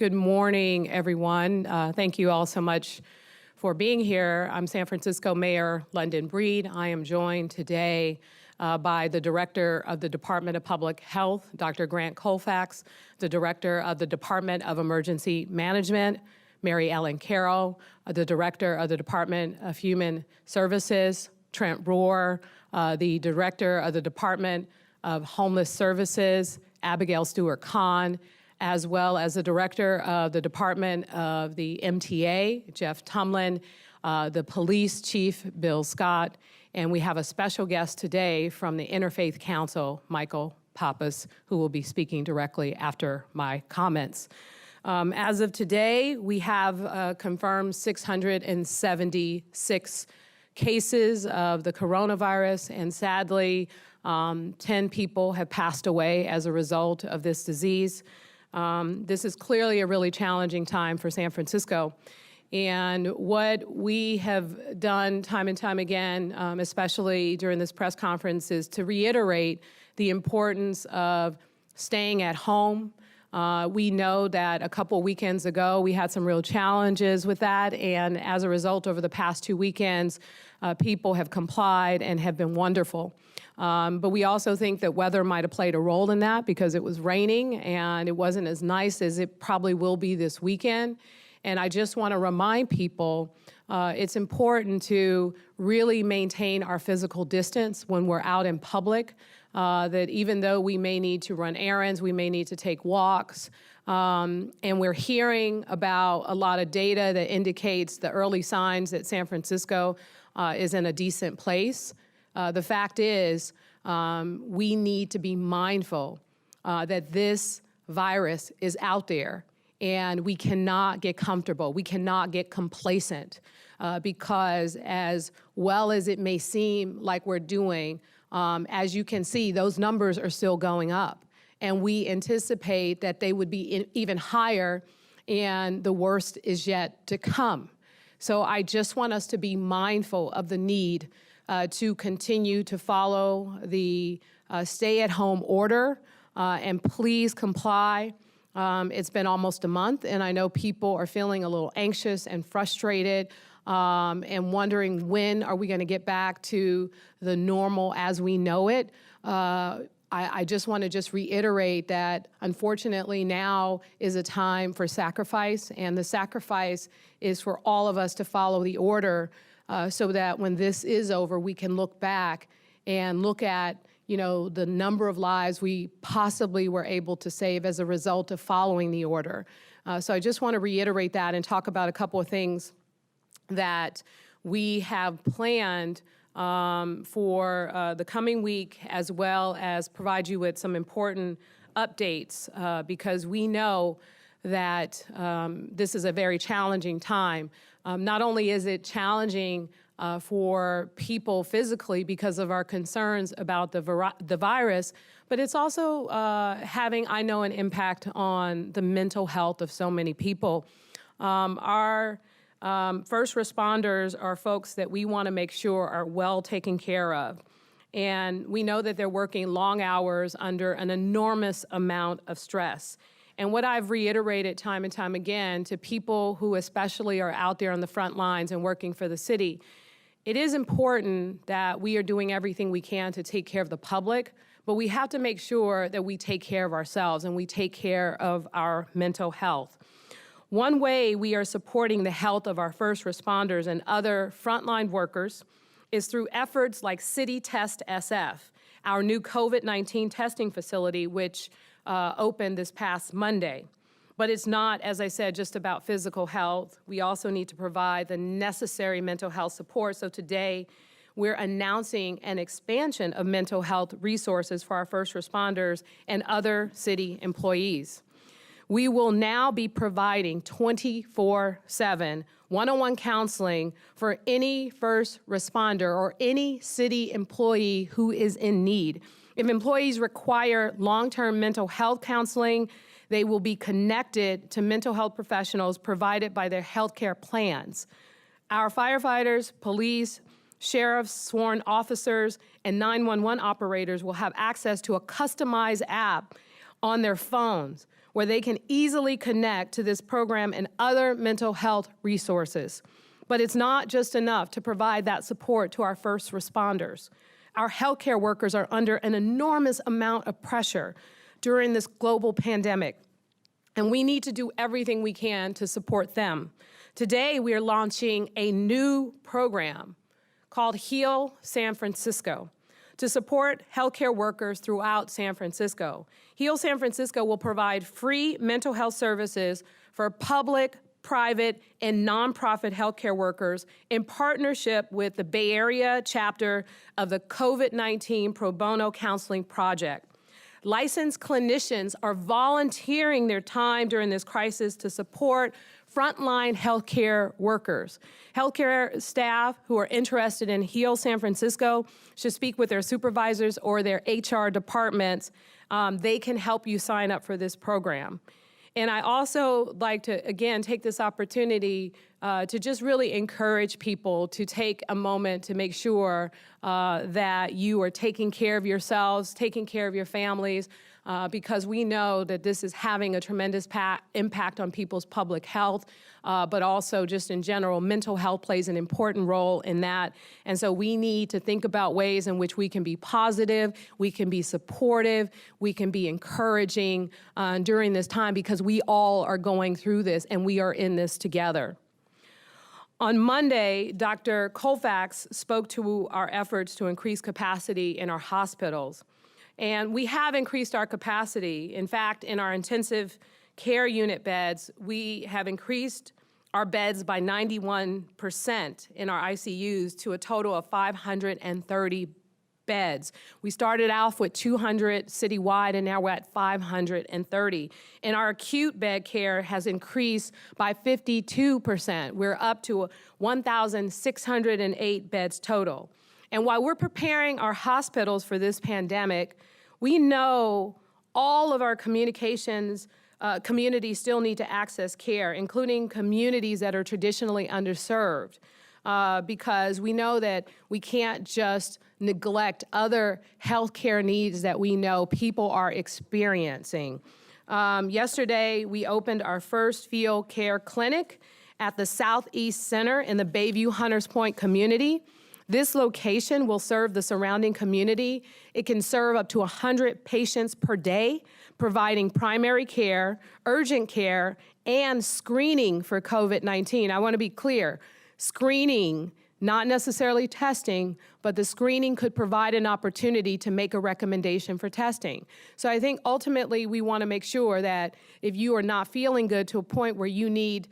Good morning, everyone. Thank you all so much for being here. I'm San Francisco Mayor London Breed. I am joined today by the Director of the Department of Public Health, Dr. Grant Colfax, the Director of the Department of Emergency Management, Mary Ellen Carroll, the Director of the Department of Human Services, Trent Rohr, the Director of the Department of Homeless Services, Abigail Stewart-Kahn, as well as the Director of the Department of the MTA, Jeff Tumlin, the Police Chief, Bill Scott, and we have a special guest today from the Interfaith Council, Michael Pappas, who will be speaking directly after my comments. As of today, we have confirmed 676 cases of the coronavirus, and sadly, 10 people have passed away as a result of this disease. This is clearly a really challenging time for San Francisco. And what we have done time and time again, especially during this press conference, is to reiterate the importance of staying at home. We know that a couple weekends ago, we had some real challenges with that. And as a result, over the past 2 weekends, people have complied and have been wonderful. But we also think that weather might have played a role in that because it was raining and it wasn't as nice as it probably will be this weekend. And I just want to remind people it's important to really maintain our physical distance when we're out in public, that even though we may need to run errands, we may need to take walks, and we're hearing about a lot of data that indicates the early signs that San Francisco is in a decent place. The fact is, we need to be mindful that this virus is out there, and we cannot get comfortable. We cannot get complacent because as well as it may seem like we're doing, as you can see, those numbers are still going up. And we anticipate that they would be even higher, and the worst is yet to come. So I just want us to be mindful of the need to continue to follow the stay-at-home order, and please comply. It's been almost a month, and I know people are feeling a little anxious and frustrated and wondering when are we going to get back to the normal as we know it. I just want to reiterate that unfortunately now is a time for sacrifice, and the sacrifice is for all of us to follow the order so that when this is over, we can look back and look at the number of lives we possibly were able to save as a result of following the order. So I just want to reiterate that and talk about a couple of things that we have planned for the coming week, as well as provide you with some important updates because we know that this is a very challenging time. Not only is it challenging for people physically because of our concerns about the virus, but it's also having, I know, an impact on the mental health of so many people. Our first responders are folks that we want to make sure are well taken care of. And we know that they're working long hours under an enormous amount of stress. And what I've reiterated time and time again to people who especially are out there on the front lines and working for the city, it is important that we are doing everything we can to take care of the public, but we have to make sure that we take care of ourselves and we take care of our mental health. One way we are supporting the health of our first responders and other frontline workers is through efforts like City Test SF, our new COVID-19 testing facility, which opened this past Monday. But it's not, as I said, just about physical health. We also need to provide the necessary mental health support. So today, we're announcing an expansion of mental health resources for our first responders and other city employees. We will now be providing 24/7 one-on-one counseling for any first responder or any city employee who is in need. If employees require long-term mental health counseling, they will be connected to mental health professionals provided by their healthcare plans. Our firefighters, police, sheriffs, sworn officers, and 911 operators will have access to a customized app on their phones where they can easily connect to this program and other mental health resources. But it's not just enough to provide that support to our first responders. Our healthcare workers are under an enormous amount of pressure during this global pandemic, and we need to do everything we can to support them. Today, we are launching a new program called Heal San Francisco to support healthcare workers throughout San Francisco. Heal San Francisco will provide free mental health services for public, private, and nonprofit healthcare workers in partnership with the Bay Area chapter of the COVID-19 Pro Bono Counseling Project. Licensed clinicians are volunteering their time during this crisis to support frontline healthcare workers. Healthcare staff who are interested in Heal San Francisco should speak with their supervisors or their HR departments. They can help you sign up for this program. And I also like to, again, take this opportunity to just really encourage people to take a moment to make sure that you are taking care of yourselves, taking care of your families, because we know that this is having a tremendous impact on people's public health, but also just in general, mental health plays an important role in that. And so we need to think about ways in which we can be positive, we can be supportive, we can be encouraging during this time, because we all are going through this and we are in this together. On Monday, Dr. Colfax spoke to our efforts to increase capacity in our hospitals. And we have increased our capacity. In fact, in our intensive care unit beds, we have increased our beds by 91% in our ICUs to a total of 530 beds. We started off with 200 citywide, and now we're at 530. And our acute bed care has increased by 52%. We're up to 1,608 beds total. And while we're preparing our hospitals for this pandemic, we know all of our communities still need to access care, including communities that are traditionally underserved, because we know that we can't just neglect other healthcare needs that we know people are experiencing. Yesterday, we opened our first field care clinic at the Southeast Center in the Bayview Hunters Point community. This location will serve the surrounding community. It can serve up to 100 patients per day, providing primary care, urgent care, and screening for COVID-19. I want to be clear, screening, not necessarily testing, but the screening could provide an opportunity to make a recommendation for testing. So I think ultimately we want to make sure that if you are not feeling good to a point where you need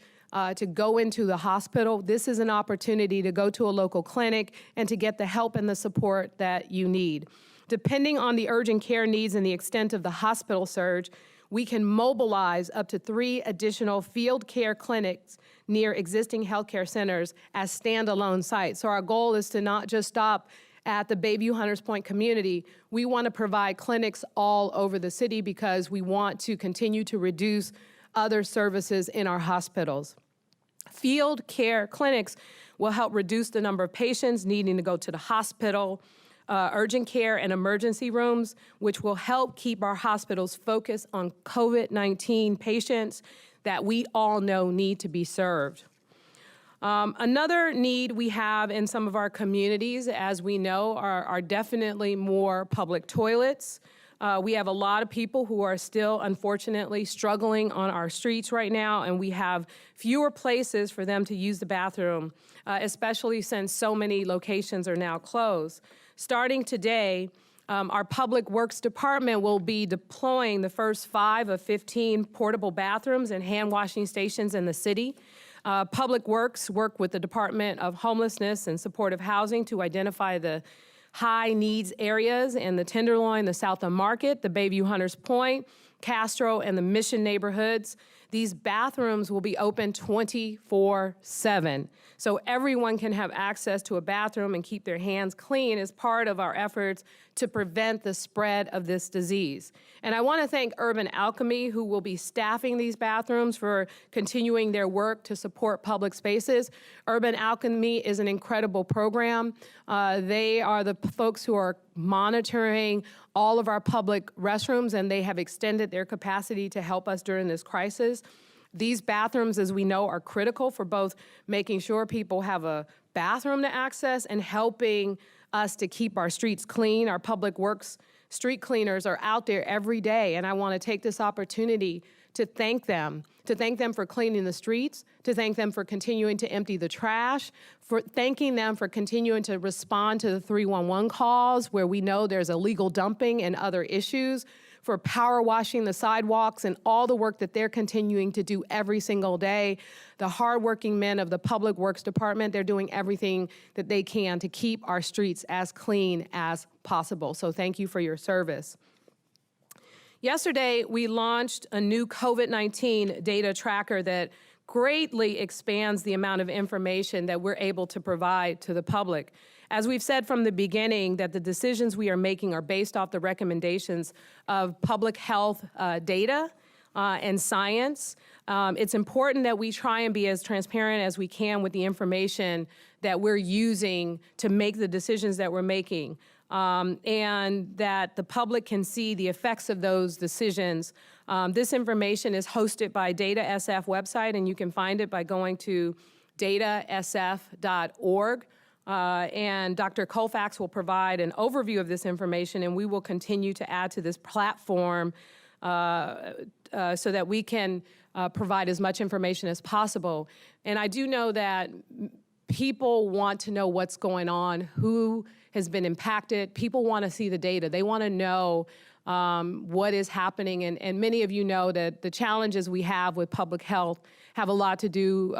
to go into the hospital, this is an opportunity to go to a local clinic and to get the help and the support that you need. Depending on the urgent care needs and the extent of the hospital surge, we can mobilize up to 3 additional field care clinics near existing healthcare centers as standalone sites. So our goal is to not just stop at the Bayview Hunters Point community. We want to provide clinics all over the city because we want to continue to reduce other services in our hospitals. Field care clinics will help reduce the number of patients needing to go to the hospital, urgent care and emergency rooms, which will help keep our hospitals focused on COVID-19 patients that we all know need to be served. Another need we have in some of our communities, as we know, are definitely more public toilets. We have a lot of people who are still, unfortunately, struggling on our streets right now, and we have fewer places for them to use the bathroom, especially since so many locations are now closed. Starting today, our Public Works Department will be deploying the first 5 of 15 portable bathrooms and hand washing stations in the city. Public Works work with the Department of Homelessness and Supportive Housing to identify the high needs areas in the Tenderloin, the South of Market, the Bayview Hunters Point, Castro, and the Mission neighborhoods. These bathrooms will be open 24/7. So everyone can have access to a bathroom and keep their hands clean as part of our efforts to prevent the spread of this disease. And I want to thank Urban Alchemy, who will be staffing these bathrooms, for continuing their work to support public spaces. Urban Alchemy is an incredible program. They are the folks who are monitoring all of our public restrooms, and they have extended their capacity to help us during this crisis. These bathrooms, as we know, are critical for both making sure people have a bathroom to access and helping us to keep our streets clean. Our public works street cleaners are out there every day, and I want to take this opportunity to thank them for cleaning the streets, to thank them for continuing to empty the trash, for thanking them for continuing to respond to the 311 calls where we know there's illegal dumping and other issues, for power washing the sidewalks and all the work that they're continuing to do every single day. The hardworking men of the Public Works Department, they're doing everything that they can to keep our streets as clean as possible. So thank you for your service. Yesterday, we launched a new COVID-19 data tracker that greatly expands the amount of information that we're able to provide to the public. As we've said from the beginning, that the decisions we are making are based off the recommendations of public health data and science. It's important that we try and be as transparent as we can with the information that we're using to make the decisions that we're making, and that the public can see the effects of those decisions. This information is hosted by Data SF website, and you can find it by going to datasf.org. And Dr. Colfax will provide an overview of this information, and we will continue to add to this platform so that we can provide as much information as possible. And I do know that people want to know what's going on, who has been impacted. People want to see the data. They want to know what is happening. And many of you know that the challenges we have with public health have a lot to do,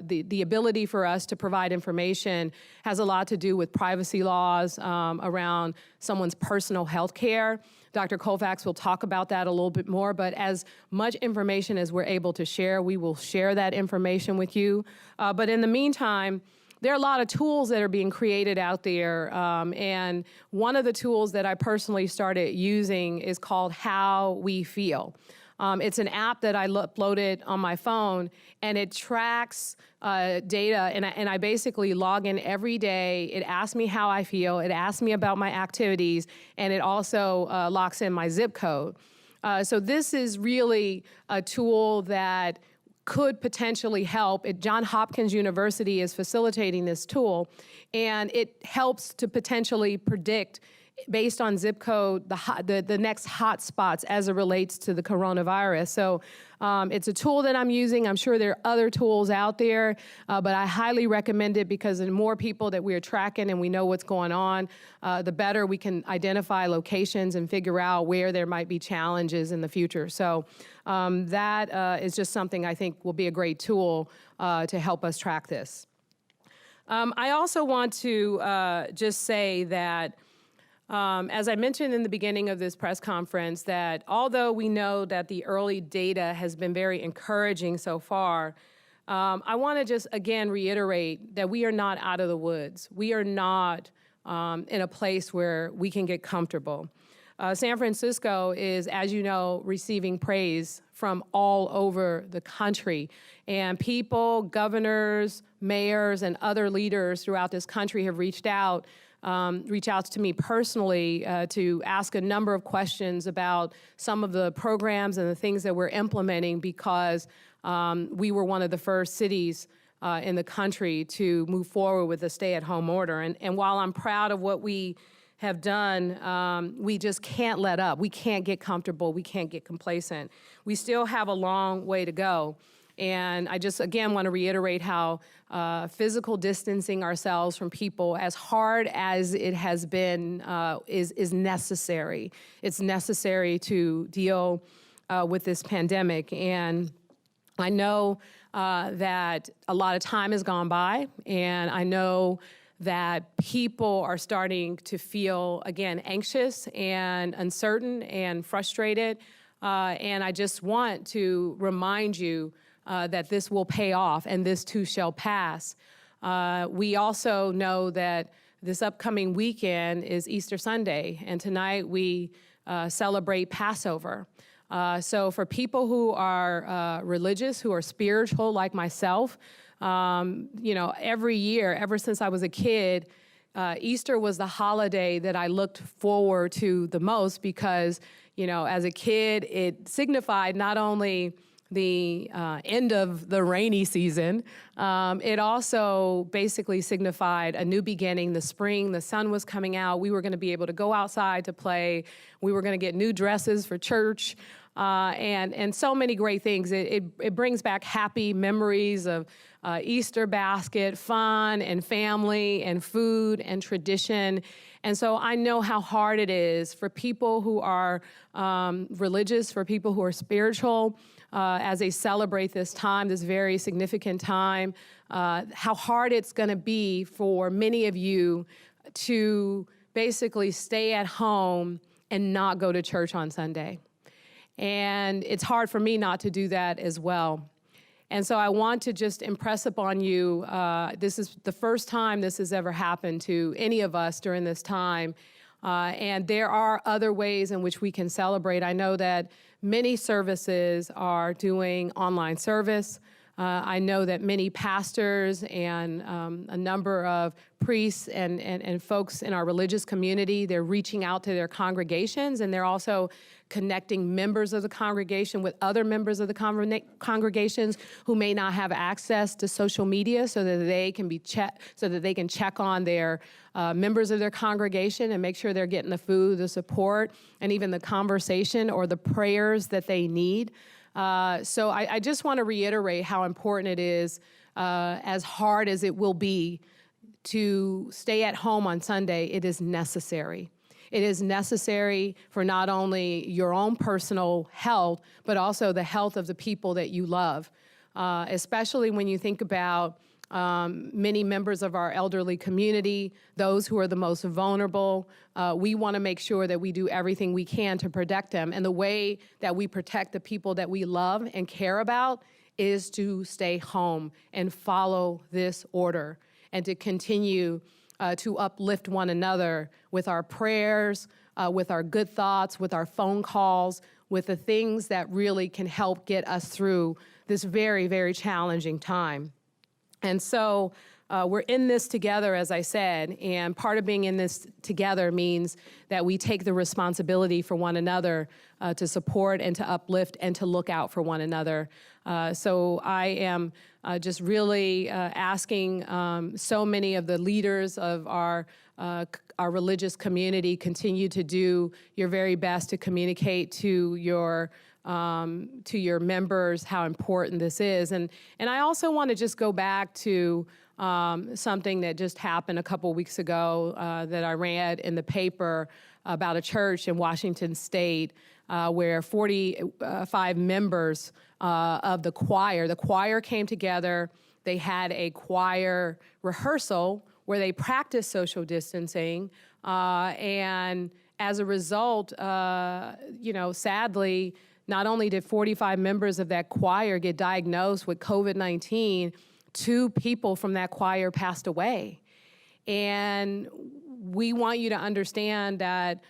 the ability for us to provide information has a lot to do with privacy laws around someone's personal health care. Dr. Colfax will talk about that a little bit more, but as much information as we're able to share, we will share that information with you. But in the meantime, there are a lot of tools that are being created out there, and one of the tools that I personally started using is called How We Feel. It's an app that I uploaded on my phone, and it tracks data, and I basically log in every day. It asks me how I feel, it asks me about my activities, and it also locks in my zip code. So this is really a tool that could potentially help. Johns Hopkins University is facilitating this tool, and it helps to potentially predict, based on zip code, the next hot spots as it relates to the coronavirus. So it's a tool that I'm using. I'm sure there are other tools out there, but I highly recommend it because the more people that we are tracking and we know what's going on, the better we can identify locations and figure out where there might be challenges in the future. So that is just something I think will be a great tool to help us track this. I also want to just say that as I mentioned in the beginning of this press conference, that although we know that the early data has been very encouraging so far, I want to just again reiterate that we are not out of the woods. We are not in a place where we can get comfortable. San Francisco is, as you know, receiving praise from all over the country. And people, governors, mayors, and other leaders throughout this country have reached out to me personally to ask a number of questions about some of the programs and the things that we're implementing because we were one of the first cities in the country to move forward with a stay-at-home order. And while I'm proud of what we have done, we just can't let up. We can't get comfortable. We can't get complacent. We still have a long way to go. And I just, again, want to reiterate how physical distancing ourselves from people, as hard as it has been, is necessary. It's necessary to deal with this pandemic. And I know that a lot of time has gone by, and I know that people are starting to feel, again, anxious and uncertain and frustrated. And I just want to remind you that this will pay off and this too shall pass. We also know that this upcoming weekend is Easter Sunday, and tonight we celebrate Passover. So for people who are religious, who are spiritual like myself, every year, ever since I was a kid, Easter was the holiday that I looked forward to the most because, as a kid, it signified not only the end of the rainy season, it also basically signified a new beginning, the spring, the sun was coming out, we were gonna be able to go outside to play, we were gonna get new dresses for church, and so many great things. It brings back happy memories of Easter basket, fun and family and food and tradition. And so I know how hard it is for people who are religious, for people who are spiritual, as they celebrate this time, this very significant time, how hard it's gonna be for many of you to basically stay at home and not go to church on Sunday. And it's hard for me not to do that as well. And so I want to just impress upon you, this is the first time this has ever happened to any of us during this time. And there are other ways in which we can celebrate. I know that many services are doing online service. I know that many pastors and a number of priests and folks in our religious community, they're reaching out to their congregations, and they're also connecting members of the congregation with other members of the congregations who may not have access to social media, so that they can check on their members of their congregation and make sure they're getting the food, the support, and even the conversation or the prayers that they need. So I just want to reiterate how important it is, as hard as it will be to stay at home on Sunday. It is necessary. It is necessary for not only your own personal health, but also the health of the people that you love, especially when you think about many members of our elderly community, those who are the most vulnerable. We want to make sure that we do everything we can to protect them. And the way that we protect the people that we love and care about is to stay home and follow this order and to continue to uplift one another with our prayers, with our good thoughts, with our phone calls, with the things that really can help get us through this very, very challenging time. And so we're in this together, as I said, and part of being in this together means that we take the responsibility for one another to support and to uplift and to look out for one another. So I am just really asking so many of the leaders of our religious community, continue to do your very best to communicate to your members how important this is. And I also want to just go back to something that just happened a couple weeks ago that I read in the paper about a church in Washington State where 45 members of the choir came together. They had a choir rehearsal where they practiced social distancing, and as a result, sadly, not only did 45 members of that choir get diagnosed with COVID-19, 2 people from that choir passed away. And we want you to understand that,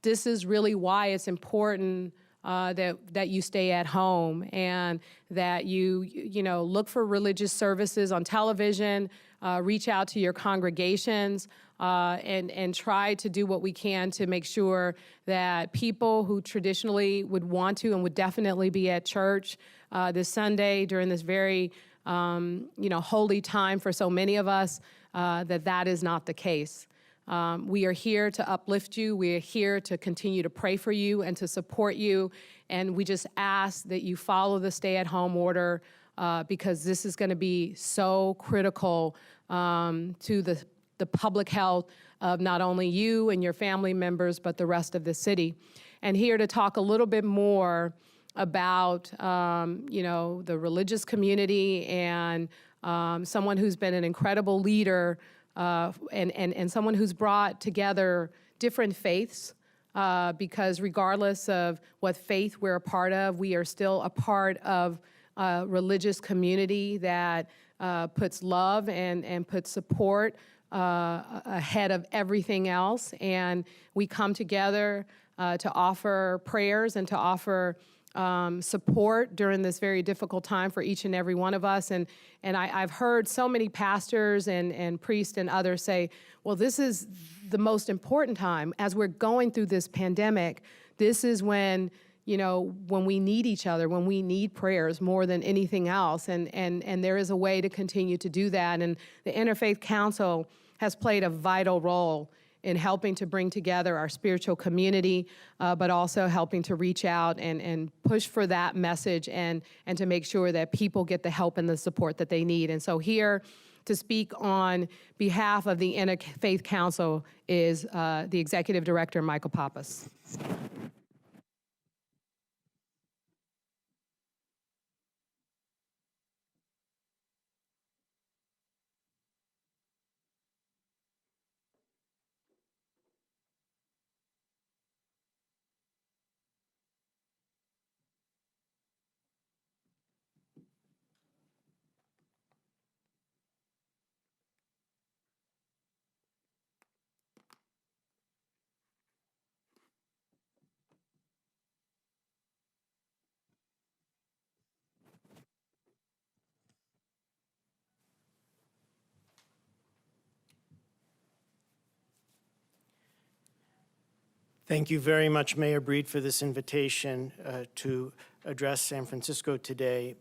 this is really why it's important that you stay at home and that you look for religious services on television, reach out to your congregations, and try to do what we can to make sure that people who traditionally would want to and would definitely be at church this Sunday during this very holy time for so many of us, that is not the case. We are here to uplift you. We are here to continue to pray for you and to support you. And we just ask that you follow the stay-at-home order because this is going to be so critical to the public health of not only you and your family members, but the rest of the city. And here to talk a little bit more about, the religious community and someone who's been an incredible leader and someone who's brought together different faiths, because regardless of what faith we're a part of, we are still a part of a religious community that puts love and puts support ahead of everything else. And we come together to offer prayers and to offer support during this very difficult time for each and every one of us. And I've heard so many pastors and priests and others say, well, this is the most important time. As we're going through this pandemic, this is when, when we need each other, when we need prayers more than anything else. And there is a way to continue to do that. And the Interfaith Council has played a vital role in helping to bring together our spiritual community, but also helping to reach out and push for that message and to make sure that people get the help and the support that they need. And so here to speak on behalf of the Interfaith Council is the Executive Director, Michael Pappas. Thank you very much, Mayor Breed, for this invitation to address San Francisco today.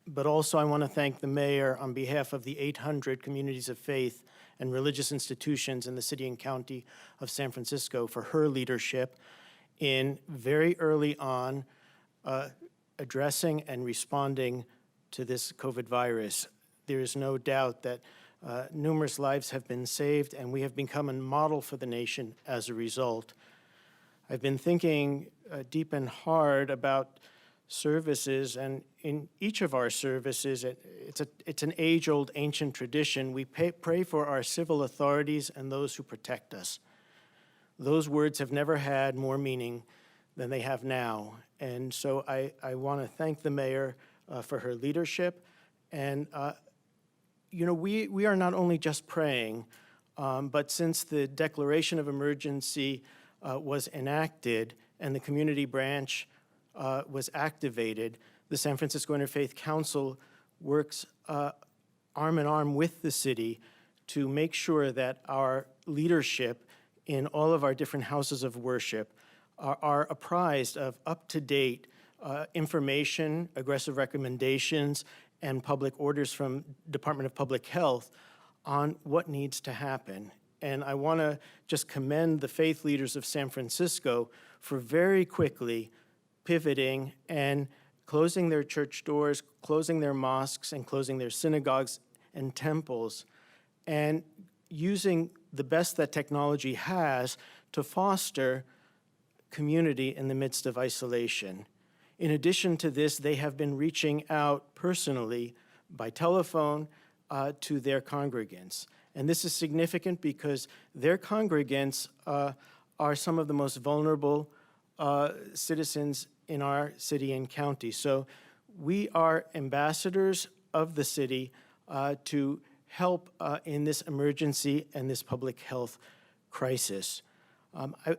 But also I want to thank the mayor on behalf of the 800 communities of faith and religious institutions in the city and county of San Francisco for her leadership in very early on addressing and responding to this COVID virus. There is no doubt that numerous lives have been saved, and we have become a model for the nation as a result. I've been thinking deep and hard about services, and in each of our services, it's an age-old ancient tradition. We pray for our civil authorities and those who protect us. Those words have never had more meaning than they have now. And so I want to thank the mayor for her leadership. And, we are not only just praying, but since the declaration of emergency was enacted and the community branch was activated, the San Francisco Interfaith Council works arm in arm with the city to make sure that our leadership in all of our different houses of worship are apprised of up-to-date information, aggressive recommendations, and public orders from Department of Public Health on what needs to happen. And I want to just commend the faith leaders of San Francisco for very quickly pivoting and closing their church doors, closing their mosques, and closing their synagogues and temples, and using the best that technology has to foster community in the midst of isolation. In addition to this, they have been reaching out personally by telephone to their congregants. And this is significant because their congregants are some of the most vulnerable citizens in our city and county. So we are ambassadors of the city to help in this emergency and this public health crisis.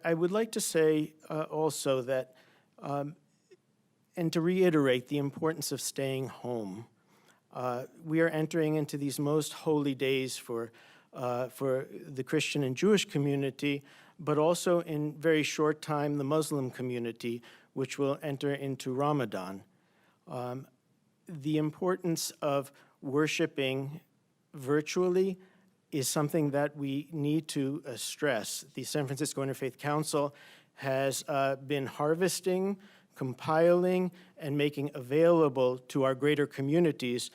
I would like to say also that, and to reiterate the importance of staying home. We are entering into these most holy days for the Christian and Jewish community, but also in very short time, the Muslim community, which will enter into Ramadan. The importance of worshiping virtually is something that we need to stress. The San Francisco Interfaith Council has been harvesting, compiling, and making available to our greater communities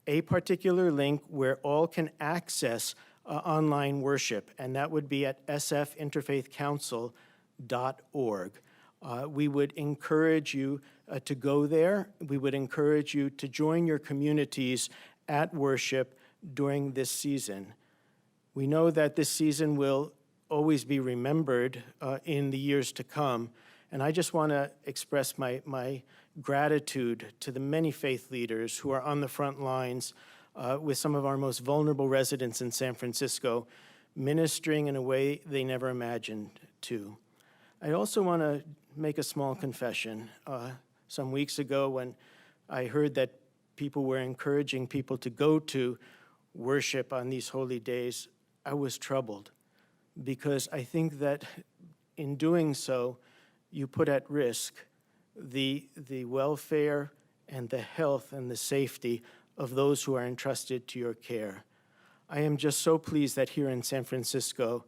a particular link where all can access online worship, and that would be at sfinterfaithcouncil.org. We would encourage you to go there. We would encourage you to join your communities at worship during this season. We know that this season will always be remembered in the years to come, and I just want to express my gratitude to the many faith leaders who are on the front lines with some of our most vulnerable residents in San Francisco, ministering in a way they never imagined to. I also want to make a small confession. Some weeks ago, when I heard that people were encouraging people to go to worship on these holy days, I was troubled, because I think that in doing so, you put at risk the welfare and the health and the safety of those who are entrusted to your care. I am just so pleased that here in San Francisco,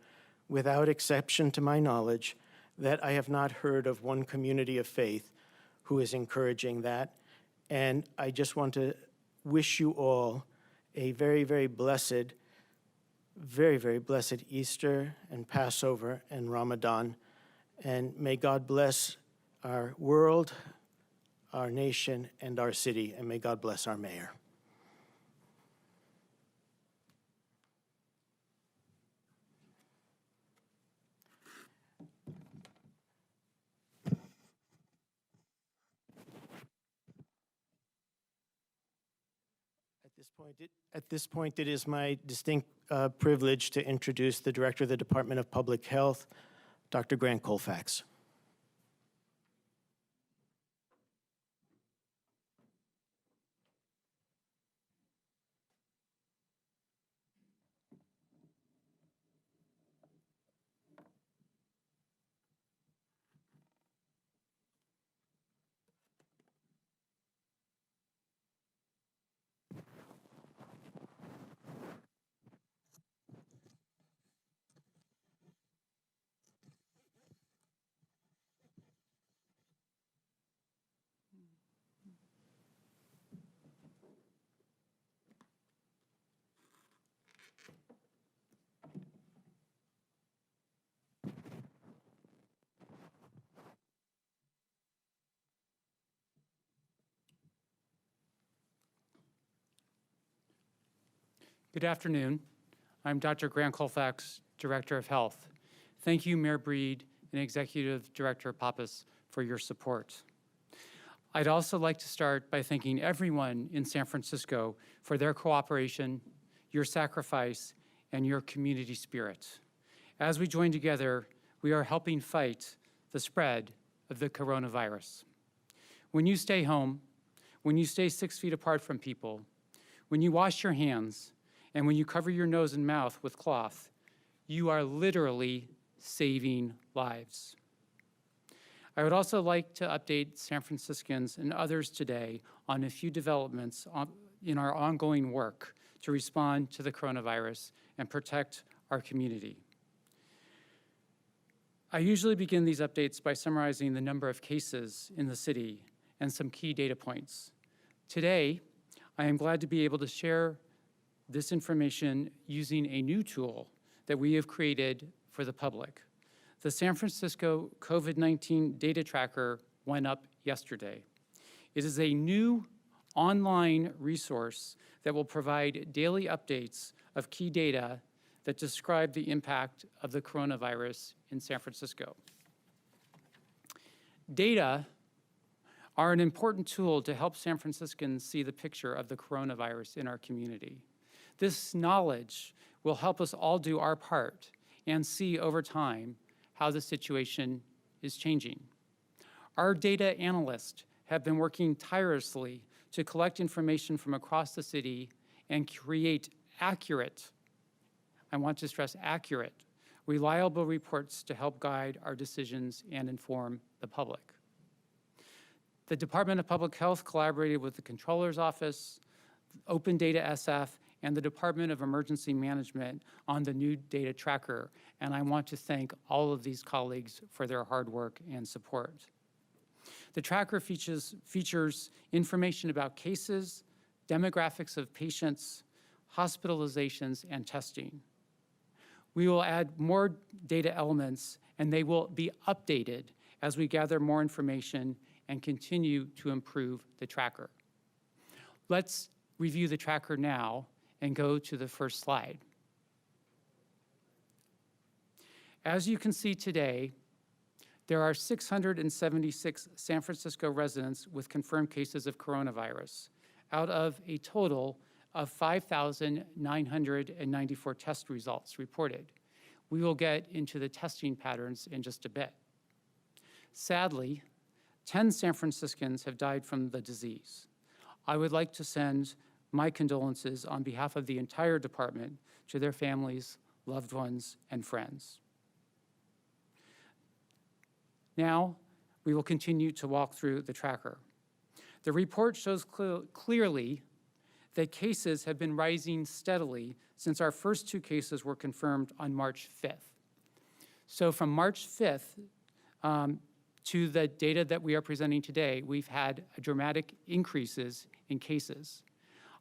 without exception to my knowledge, that I have not heard of one community of faith who is encouraging that. And I just want to wish you all a very, very blessed Easter and Passover and Ramadan. And may God bless our world, our nation, and our city. And may God bless our mayor. At this point, it is my distinct privilege to introduce the Director of the Department of Public Health, Dr. Grant Colfax. Good afternoon. I'm Dr. Grant Colfax, Director of Health. Thank you, Mayor Breed and Executive Director Pappas, for your support. I'd also like to start by thanking everyone in San Francisco for their cooperation, your sacrifice, and your community spirit. As we join together, we are helping fight the spread of the coronavirus. When you stay home, when you stay 6 feet apart from people, when you wash your hands, and when you cover your nose and mouth with cloth, you are literally saving lives. I would also like to update San Franciscans and others today on a few developments in our ongoing work to respond to the coronavirus and protect our community. I usually begin these updates by summarizing the number of cases in the city and some key data points. Today, I am glad to be able to share this information using a new tool that we have created for the public. The San Francisco COVID-19 data tracker went up yesterday. It is a new online resource that will provide daily updates of key data that describe the impact of the coronavirus in San Francisco. Data are an important tool to help San Franciscans see the picture of the coronavirus in our community. This knowledge will help us all do our part and see over time how the situation is changing. Our data analysts have been working tirelessly to collect information from across the city and create accurate, I want to stress accurate, reliable reports to help guide our decisions and inform the public. The Department of Public Health collaborated with the Controller's Office, Open Data SF, and the Department of Emergency Management on the new data tracker, and I want to thank all of these colleagues for their hard work and support. The tracker features information about cases, demographics of patients, hospitalizations, and testing. We will add more data elements, and they will be updated as we gather more information and continue to improve the tracker. Let's review the tracker now and go to the first slide. As you can see today, there are 676 San Francisco residents with confirmed cases of coronavirus, out of a total of 5,994 test results reported. We will get into the testing patterns in just a bit. Sadly, 10 San Franciscans have died from the disease. I would like to send my condolences on behalf of the entire department to their families, loved ones, and friends. Now, we will continue to walk through the tracker. The report shows clearly that cases have been rising steadily since our first 2 cases were confirmed on March 5th. So from March 5th to the data that we are presenting today, we've had dramatic increases in cases.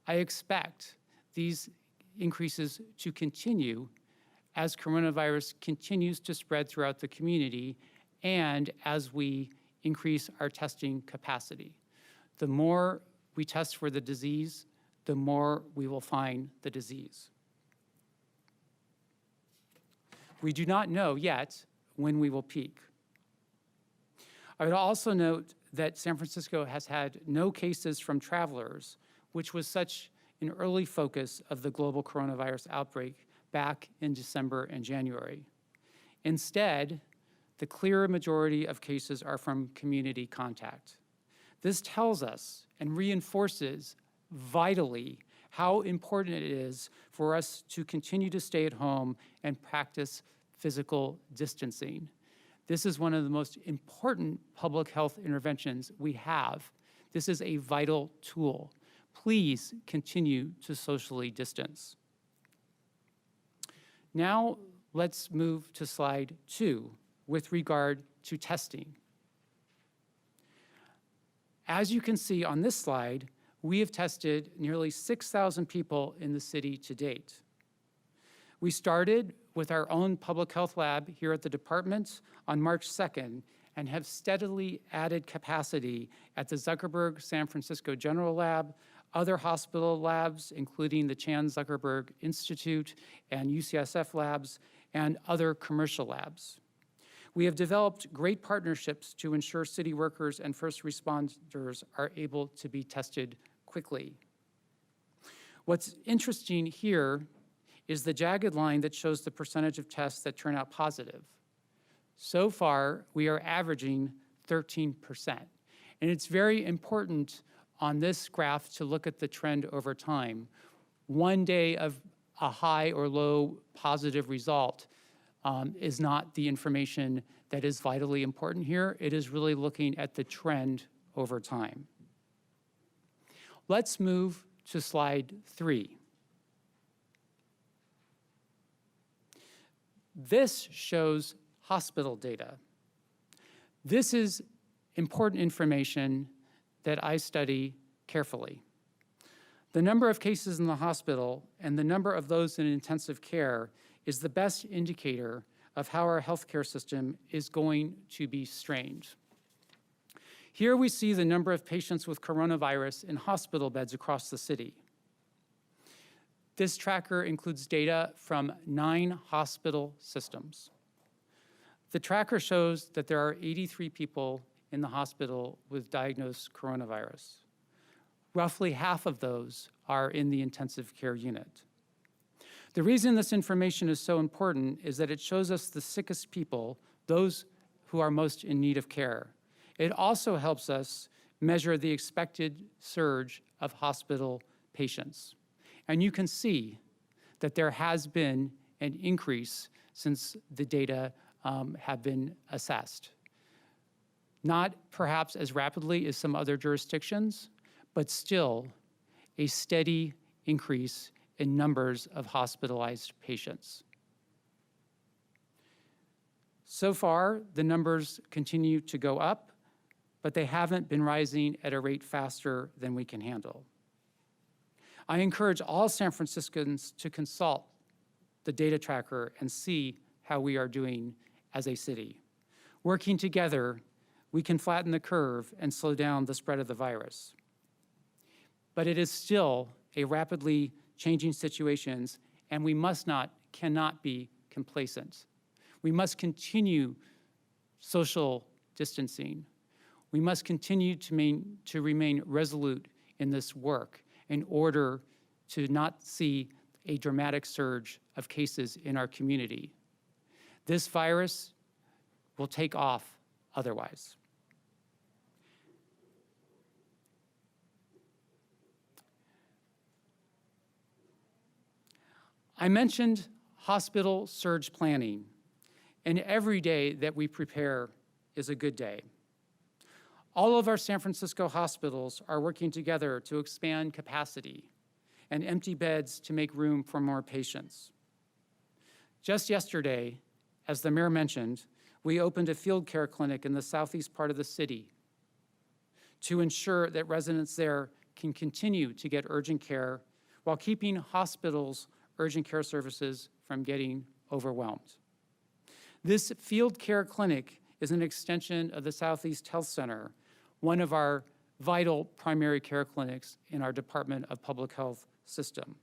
I expect these increases to continue as coronavirus continues to spread throughout the community and as we increase our testing capacity. The more we test for the disease, the more we will find the disease. We do not know yet when we will peak. I would also note that San Francisco has had no cases from travelers, which was such an early focus of the global coronavirus outbreak back in December and January. Instead, the clear majority of cases are from community contact. This tells us and reinforces vitally how important it is for us to continue to stay at home and practice physical distancing. This is one of the most important public health interventions we have. This is a vital tool. Please continue to socially distance. Now, let's move to slide 2 with regard to testing. As you can see on this slide, we have tested nearly 6,000 people in the city to date. We started with our own public health lab here at the department on March 2nd and have steadily added capacity at the Zuckerberg San Francisco General Lab, other hospital labs, including the Chan Zuckerberg Institute and UCSF labs, and other commercial labs. We have developed great partnerships to ensure city workers and first responders are able to be tested quickly. What's interesting here is the jagged line that shows the percentage of tests that turn out positive. So far, we are averaging 13%. And it's very important on this graph to look at the trend over time. One day of a high or low positive result is not the information that is vitally important here. It is really looking at the trend over time. Let's move to slide 3. This shows hospital data. This is important information that I study carefully. The number of cases in the hospital and the number of those in intensive care is the best indicator of how our healthcare system is going to be strained. Here we see the number of patients with coronavirus in hospital beds across the city. This tracker includes data from 9 hospital systems. The tracker shows that there are 83 people in the hospital with diagnosed coronavirus. Roughly half of those are in the intensive care unit. The reason this information is so important is that it shows us the sickest people, those who are most in need of care. It also helps us measure the expected surge of hospital patients. And you can see that there has been an increase since the data have been assessed. Not perhaps as rapidly as some other jurisdictions, but still a steady increase in numbers of hospitalized patients. So far, the numbers continue to go up, but they haven't been rising at a rate faster than we can handle. I encourage all San Franciscans to consult the data tracker and see how we are doing as a city. Working together, we can flatten the curve and slow down the spread of the virus. But it is still a rapidly changing situation, and we cannot be complacent. We must continue social distancing. We must continue to remain resolute in this work in order to not see a dramatic surge of cases in our community. This virus will take off otherwise. I mentioned hospital surge planning, and every day that we prepare is a good day. All of our San Francisco hospitals are working together to expand capacity and empty beds to make room for more patients. Just yesterday, as the mayor mentioned, we opened a field care clinic in the southeast part of the city to ensure that residents there can continue to get urgent care while keeping hospitals' urgent care services from getting overwhelmed. This field care clinic is an extension of the Southeast Health Center, one of our vital primary care clinics in our Department of Public Health system.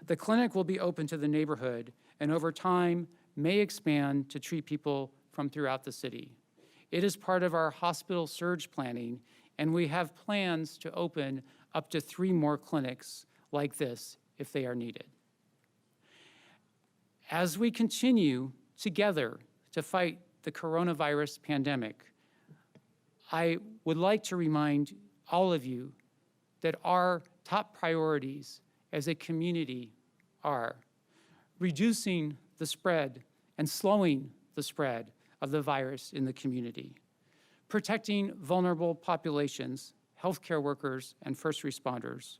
The clinic will be open to the neighborhood and over time may expand to treat people from throughout the city. It is part of our hospital surge planning, and we have plans to open up to 3 more clinics like this if they are needed. As we continue together to fight the coronavirus pandemic, I would like to remind all of you that our top priorities as a community are reducing the spread and slowing the spread of the virus in the community, protecting vulnerable populations, healthcare workers, and first responders,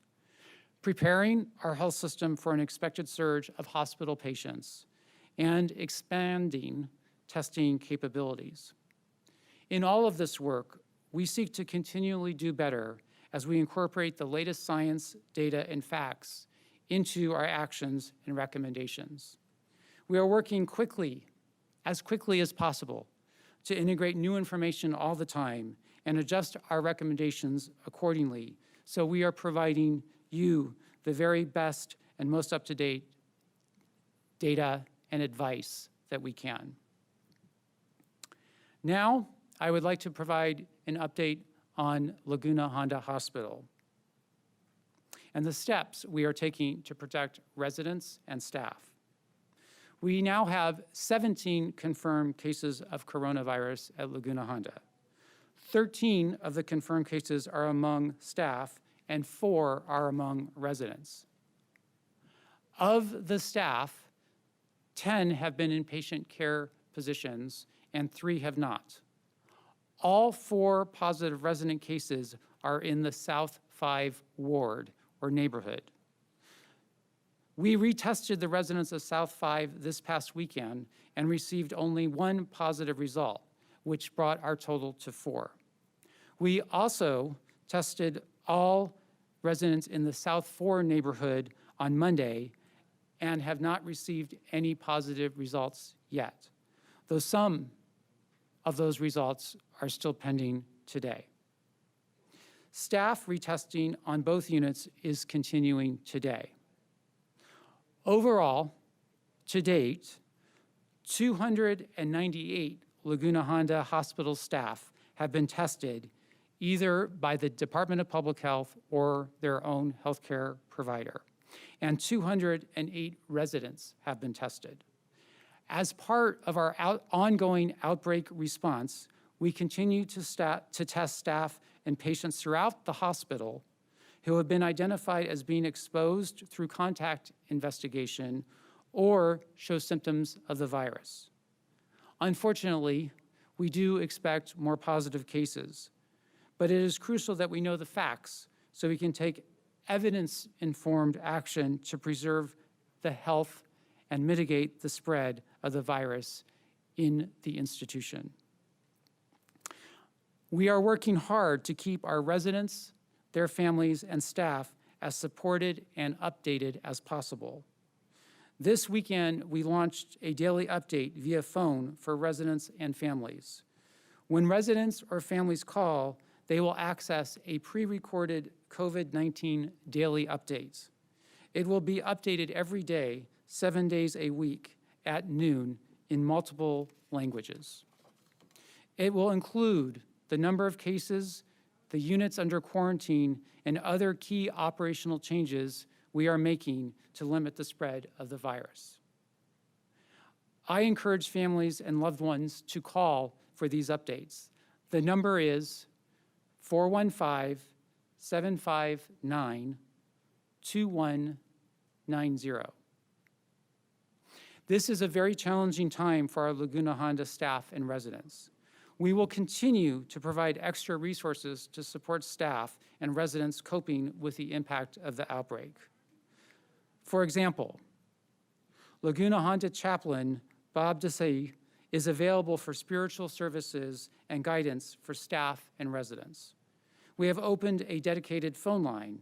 preparing our health system for an expected surge of hospital patients, and expanding testing capabilities. In all of this work, we seek to continually do better as we incorporate the latest science, data, and facts into our actions and recommendations. We are working as quickly as possible, to integrate new information all the time and adjust our recommendations accordingly, so we are providing you the very best and most up-to-date data and advice that we can. Now, I would like to provide an update on Laguna Honda Hospital and the steps we are taking to protect residents and staff. We now have 17 confirmed cases of coronavirus at Laguna Honda. 13 of the confirmed cases are among staff and 4 are among residents. Of the staff, 10 have been in patient care positions and 3 have not. All 4 positive resident cases are in the South 5 ward or neighborhood. We retested the residents of South 5 this past weekend and received only 1 positive result, which brought our total to 4. We also tested all residents in the South 4 neighborhood on Monday and have not received any positive results yet, though some of those results are still pending today. Staff retesting on both units is continuing today. Overall, to date, 298 Laguna Honda Hospital staff have been tested either by the Department of Public Health or their own healthcare provider, and 208 residents have been tested. As part of our ongoing outbreak response, we continue to test staff and patients throughout the hospital who have been identified as being exposed through contact investigation or show symptoms of the virus. Unfortunately, we do expect more positive cases, but it is crucial that we know the facts so we can take evidence-informed action to preserve the health and mitigate the spread of the virus in the institution. We are working hard to keep our residents, their families, and staff as supported and updated as possible. This weekend, we launched a daily update via phone for residents and families. When residents or families call, they will access a pre-recorded COVID-19 daily updates. It will be updated every day, 7 days a week at noon in multiple languages. It will include the number of cases, the units under quarantine, and other key operational changes we are making to limit the spread of the virus. I encourage families and loved ones to call for these updates. The number is 415-759-2190. This is a very challenging time for our Laguna Honda staff and residents. We will continue to provide extra resources to support staff and residents coping with the impact of the outbreak. For example, Laguna Honda chaplain Bob Desai is available for spiritual services and guidance for staff and residents. We have opened a dedicated phone line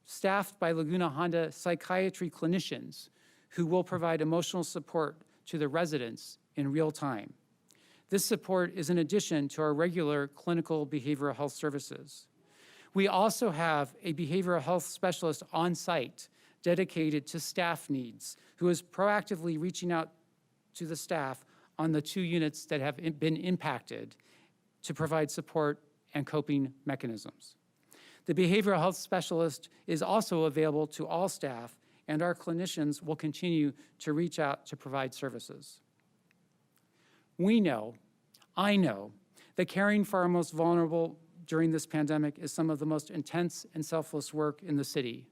staffed by Laguna Honda psychiatry clinicians who will provide emotional support to the residents in real time. This support is in addition to our regular clinical behavioral health services. We also have a behavioral health specialist on site dedicated to staff needs who is proactively reaching out to the staff on the 2 units that have been impacted to provide support and coping mechanisms. The behavioral health specialist is also available to all staff, and our clinicians will continue to reach out to provide services. I know, that caring for our most vulnerable during this pandemic is some of the most intense and selfless work in the city.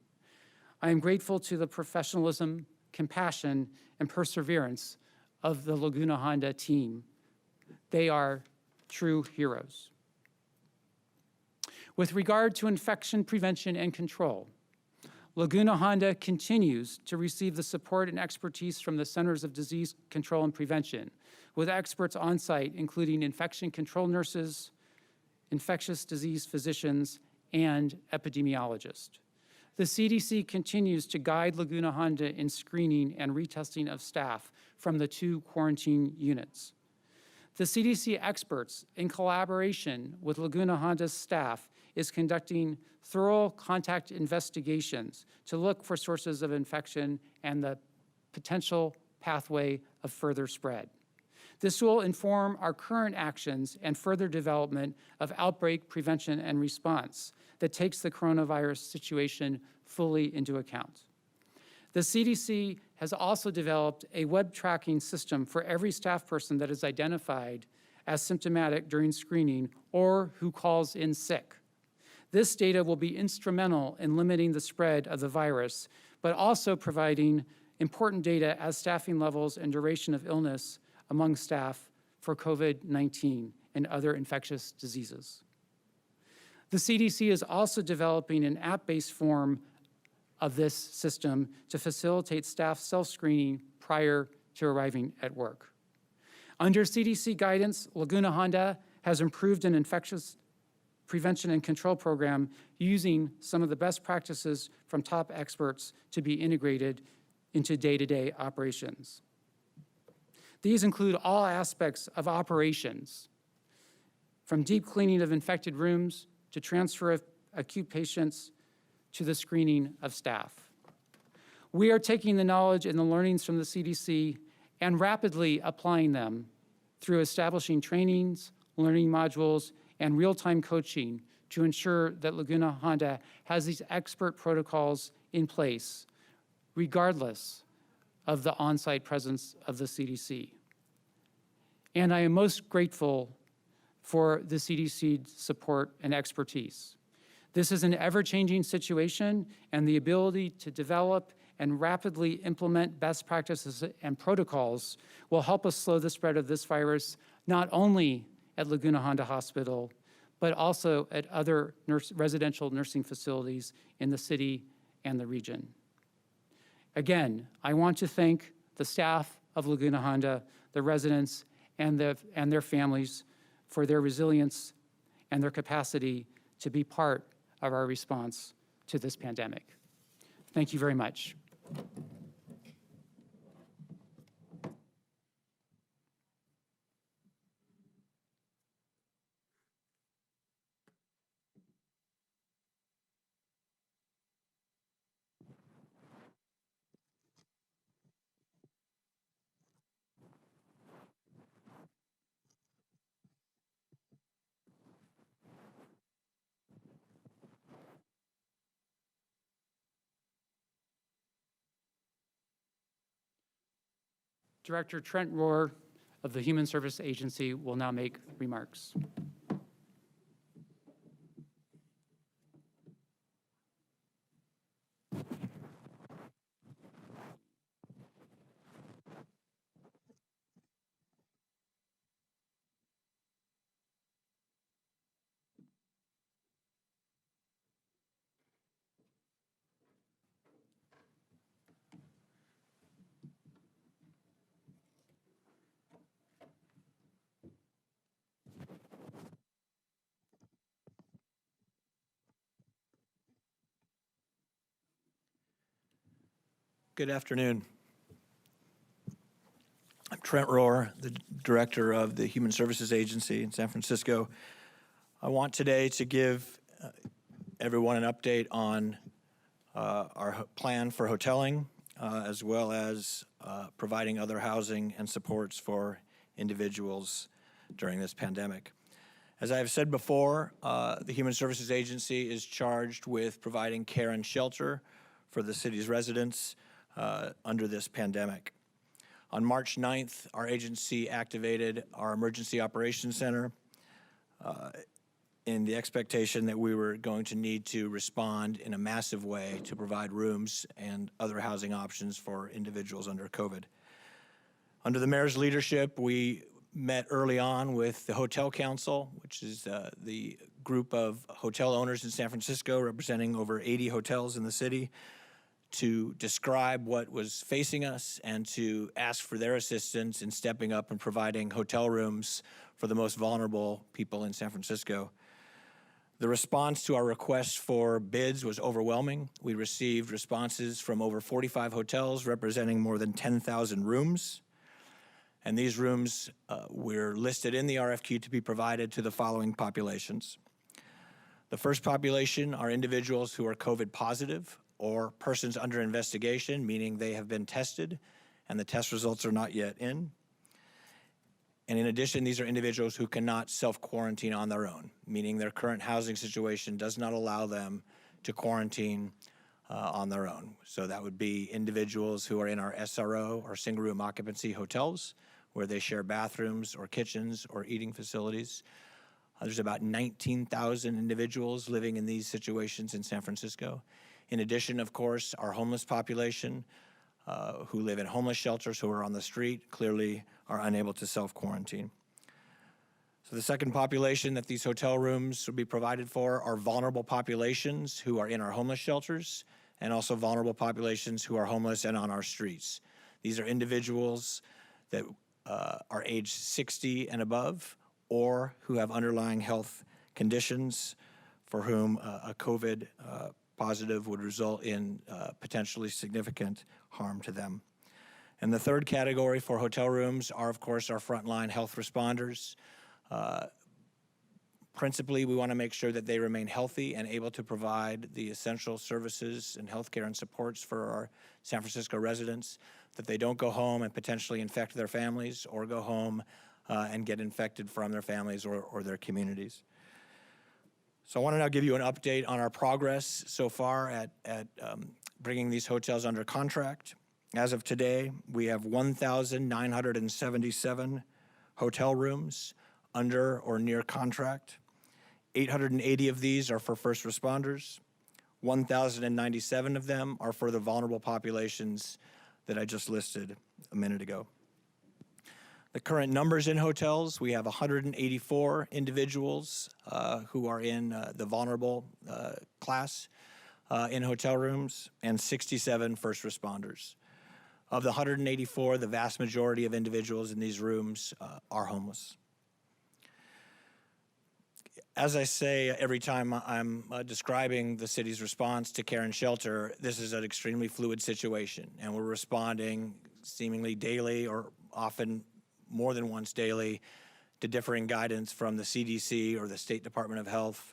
I am grateful to the professionalism, compassion, and perseverance of the Laguna Honda team. They are true heroes. With regard to infection prevention and control, Laguna Honda continues to receive the support and expertise from the Centers of Disease Control and Prevention, with experts on site, including infection control nurses, infectious disease physicians, and epidemiologists. The CDC continues to guide Laguna Honda in screening and retesting of staff from the 2 quarantine units. The CDC experts, in collaboration with Laguna Honda's staff, is conducting thorough contact investigations to look for sources of infection and the potential pathway of further spread. This will inform our current actions and further development of outbreak prevention and response that takes the coronavirus situation fully into account. The CDC has also developed a web tracking system for every staff person that is identified as symptomatic during screening or who calls in sick. This data will be instrumental in limiting the spread of the virus, but also providing important data as staffing levels and duration of illness among staff for COVID-19 and other infectious diseases. The CDC is also developing an app-based form of this system to facilitate staff self-screening prior to arriving at work. Under CDC guidance, Laguna Honda has improved an infectious prevention and control program using some of the best practices from top experts to be integrated into day-to-day operations. These include all aspects of operations, from deep cleaning of infected rooms to transfer of acute patients to the screening of staff. We are taking the knowledge and the learnings from the CDC and rapidly applying them through establishing trainings, learning modules, and real-time coaching to ensure that Laguna Honda has these expert protocols in place, regardless of the on-site presence of the CDC. And I am most grateful for the CDC's support and expertise. This is an ever-changing situation, and the ability to develop and rapidly implement best practices and protocols will help us slow the spread of this virus, not only at Laguna Honda Hospital, but also at other residential nursing facilities in the city and the region. Again, I want to thank the staff of Laguna Honda, the residents, and their families for their resilience and their capacity to be part of our response to this pandemic. Thank you very much. Director Trent Rohr of the Human Service Agency will now make remarks. Good afternoon. I'm Trent Rohr, the director of the Human Services Agency in San Francisco. I want today to give everyone an update on our plan for hoteling, as well as providing other housing and supports for individuals during this pandemic. As I have said before, the Human Services Agency is charged with providing care and shelter for the city's residents under this pandemic. On March 9th, our agency activated our Emergency Operations Center in the expectation that we were going to need to respond in a massive way to provide rooms and other housing options for individuals under COVID. Under the mayor's leadership, we met early on with the Hotel Council, which is the group of hotel owners in San Francisco representing over 80 hotels in the city, to describe what was facing us and to ask for their assistance in stepping up and providing hotel rooms for the most vulnerable people in San Francisco. The response to our request for bids was overwhelming. We received responses from over 45 hotels representing more than 10,000 rooms. And these rooms were listed in the RFQ to be provided to the following populations. The first population are individuals who are COVID positive or persons under investigation, meaning they have been tested and the test results are not yet in. And in addition, these are individuals who cannot self-quarantine on their own, meaning their current housing situation does not allow them to quarantine on their own. So that would be individuals who are in our SRO or single room occupancy hotels, where they share bathrooms or kitchens or eating facilities. There's about 19,000 individuals living in these situations in San Francisco. In addition, of course, our homeless population who live in homeless shelters, who are on the street, clearly are unable to self-quarantine. So the second population that these hotel rooms will be provided for are vulnerable populations who are in our homeless shelters, and also vulnerable populations who are homeless and on our streets. These are individuals that are age 60 and above, or who have underlying health conditions for whom a COVID positive would result in potentially significant harm to them. And the third category for hotel rooms are, of course, our frontline health responders. Principally, we want to make sure that they remain healthy and able to provide the essential services and healthcare and supports for our San Francisco residents, that they don't go home and potentially infect their families or go home and get infected from their families or their communities. So I want to now give you an update on our progress so far at bringing these hotels under contract. As of today, we have 1,977 hotel rooms under or near contract. 880 of these are for first responders. 1,097 of them are for the vulnerable populations that I just listed a minute ago. The current numbers in hotels, we have 184 individuals who are in the vulnerable class in hotel rooms, and 67 first responders. Of the 184, the vast majority of individuals in these rooms are homeless. As I say every time I'm describing the city's response to care and shelter, this is an extremely fluid situation, and we're responding seemingly daily or often more than once daily to differing guidance from the CDC or the State Department of Health,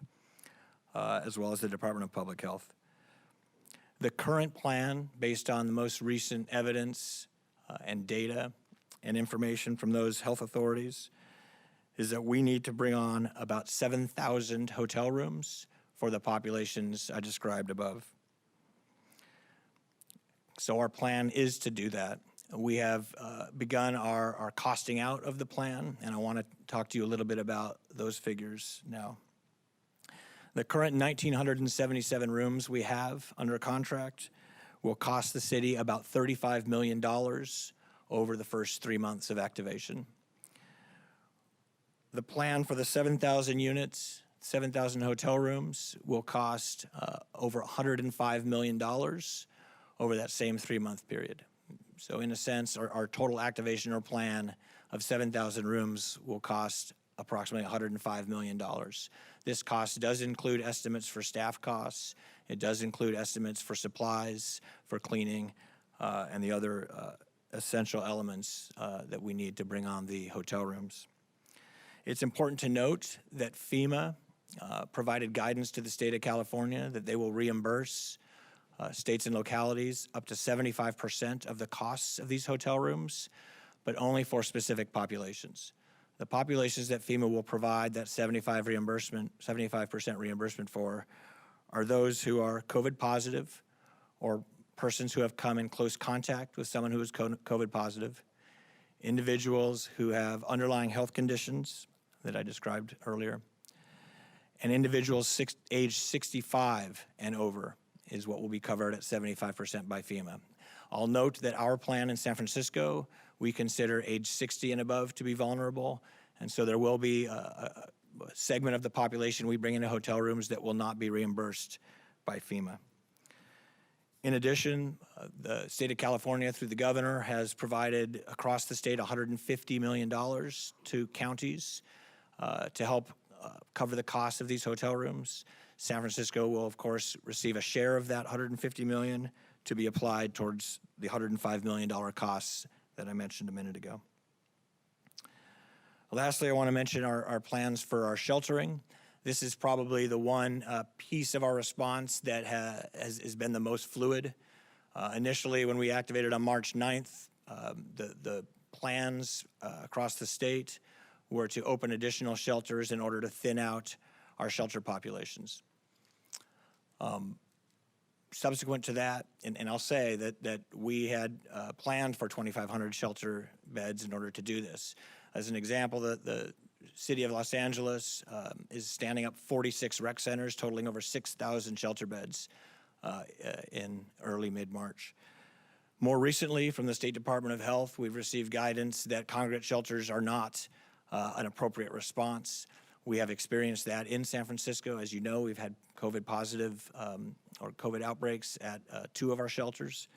as well as the Department of Public Health. The current plan, based on the most recent evidence and data and information from those health authorities, is that we need to bring on about 7,000 hotel rooms for the populations I described above. So our plan is to do that. we have begun our costing out of the plan, and I want to talk to you a little bit about those figures now. The current 1,977 rooms we have under contract will cost the city about $35 million over the first 3 months of activation. The plan for the 7,000 units, 7,000 hotel rooms will cost over $105 million over that same 3-month period. So in a sense, our total activation or plan of 7,000 rooms will cost approximately $105 million. This cost does include estimates for staff costs. It does include estimates for supplies, for cleaning, and the other essential elements that we need to bring on the hotel rooms. It's important to note that FEMA provided guidance to the state of California that they will reimburse states and localities up to 75% of the costs of these hotel rooms, but only for specific populations. The populations that FEMA will provide that 75% reimbursement for are those who are COVID positive or persons who have come in close contact with someone who is COVID positive, individuals who have underlying health conditions that I described earlier, and individuals age 65 and over is what will be covered at 75% by FEMA. I'll note that our plan in San Francisco, we consider age 60 and above to be vulnerable, and so there will be a segment of the population we bring into hotel rooms that will not be reimbursed by FEMA. In addition, the state of California, through the governor, has provided across the state $150 million to counties to help cover the cost of these hotel rooms. San Francisco will, of course, receive a share of that $150 million to be applied towards the $105 million costs that I mentioned a minute ago. Lastly, I want to mention our plans for our sheltering. This is probably the one piece of our response that has been the most fluid. Initially, when we activated on March 9th, the plans across the state were to open additional shelters in order to thin out our shelter populations. Subsequent to that, and I'll say that we had planned for 2,500 shelter beds in order to do this. As an example, the city of Los Angeles is standing up 46 rec centers totaling over 6,000 shelter beds in early mid-March. More recently, from the State Department of Health, we've received guidance that congregate shelters are not an appropriate response. We have experienced that in San Francisco. As you know, we've had COVID positive or COVID outbreaks at 2 of our shelters.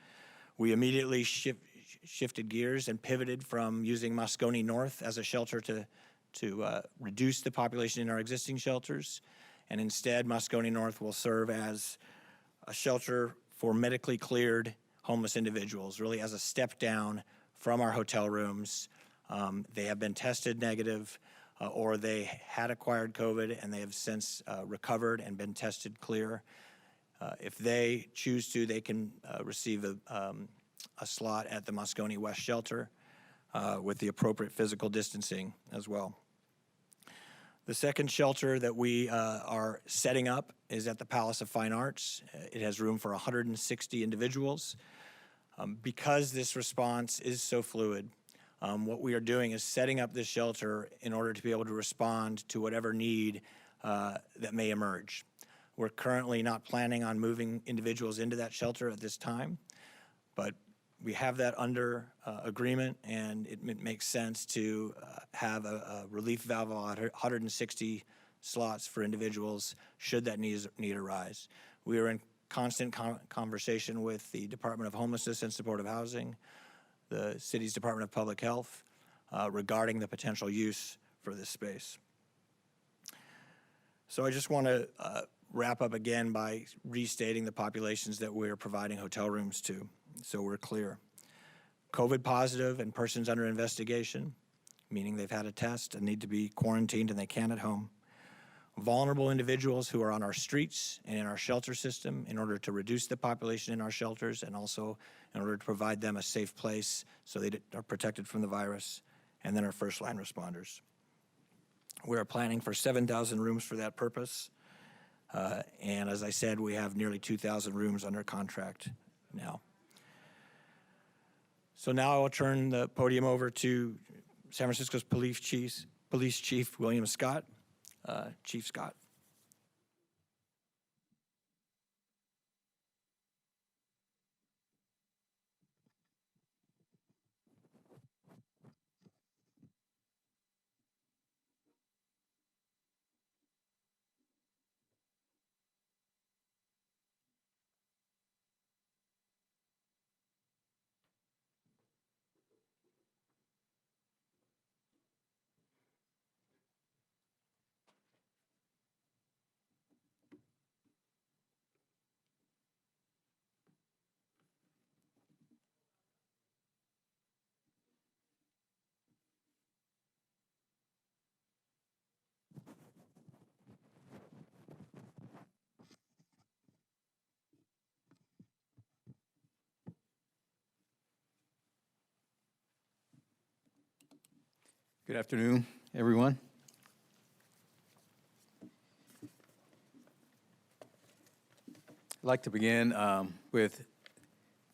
We immediately shifted gears and pivoted from using Moscone North as a shelter to reduce the population in our existing shelters. And instead, Moscone North will serve as a shelter for medically cleared homeless individuals, really as a step down from our hotel rooms. They have been tested negative or they had acquired COVID and they have since recovered and been tested clear. If they choose to, they can receive a slot at the Moscone West shelter with the appropriate physical distancing as well. The second shelter that we are setting up is at the Palace of Fine Arts. It has room for 160 individuals. Because this response is so fluid, what we are doing is setting up this shelter in order to be able to respond to whatever need that may emerge. We're currently not planning on moving individuals into that shelter at this time, but we have that under agreement, and it makes sense to have a relief valve of 160 slots for individuals should that need arise. We are in constant conversation with the Department of Homelessness and Supportive Housing, the city's Department of Public Health, regarding the potential use for this space. So I just want to wrap up again by restating the populations that we're providing hotel rooms to, so we're clear. COVID positive and persons under investigation, meaning they've had a test and need to be quarantined and they can't at home. Vulnerable individuals who are on our streets and in our shelter system in order to reduce the population in our shelters and also in order to provide them a safe place so they are protected from the virus, and then our first line responders. We are planning for 7,000 rooms for that purpose. And as I said, we have nearly 2,000 rooms under contract now. So now I will turn the podium over to San Francisco's Police Chief William Scott. Chief Scott. Good afternoon, everyone. I'd like to begin with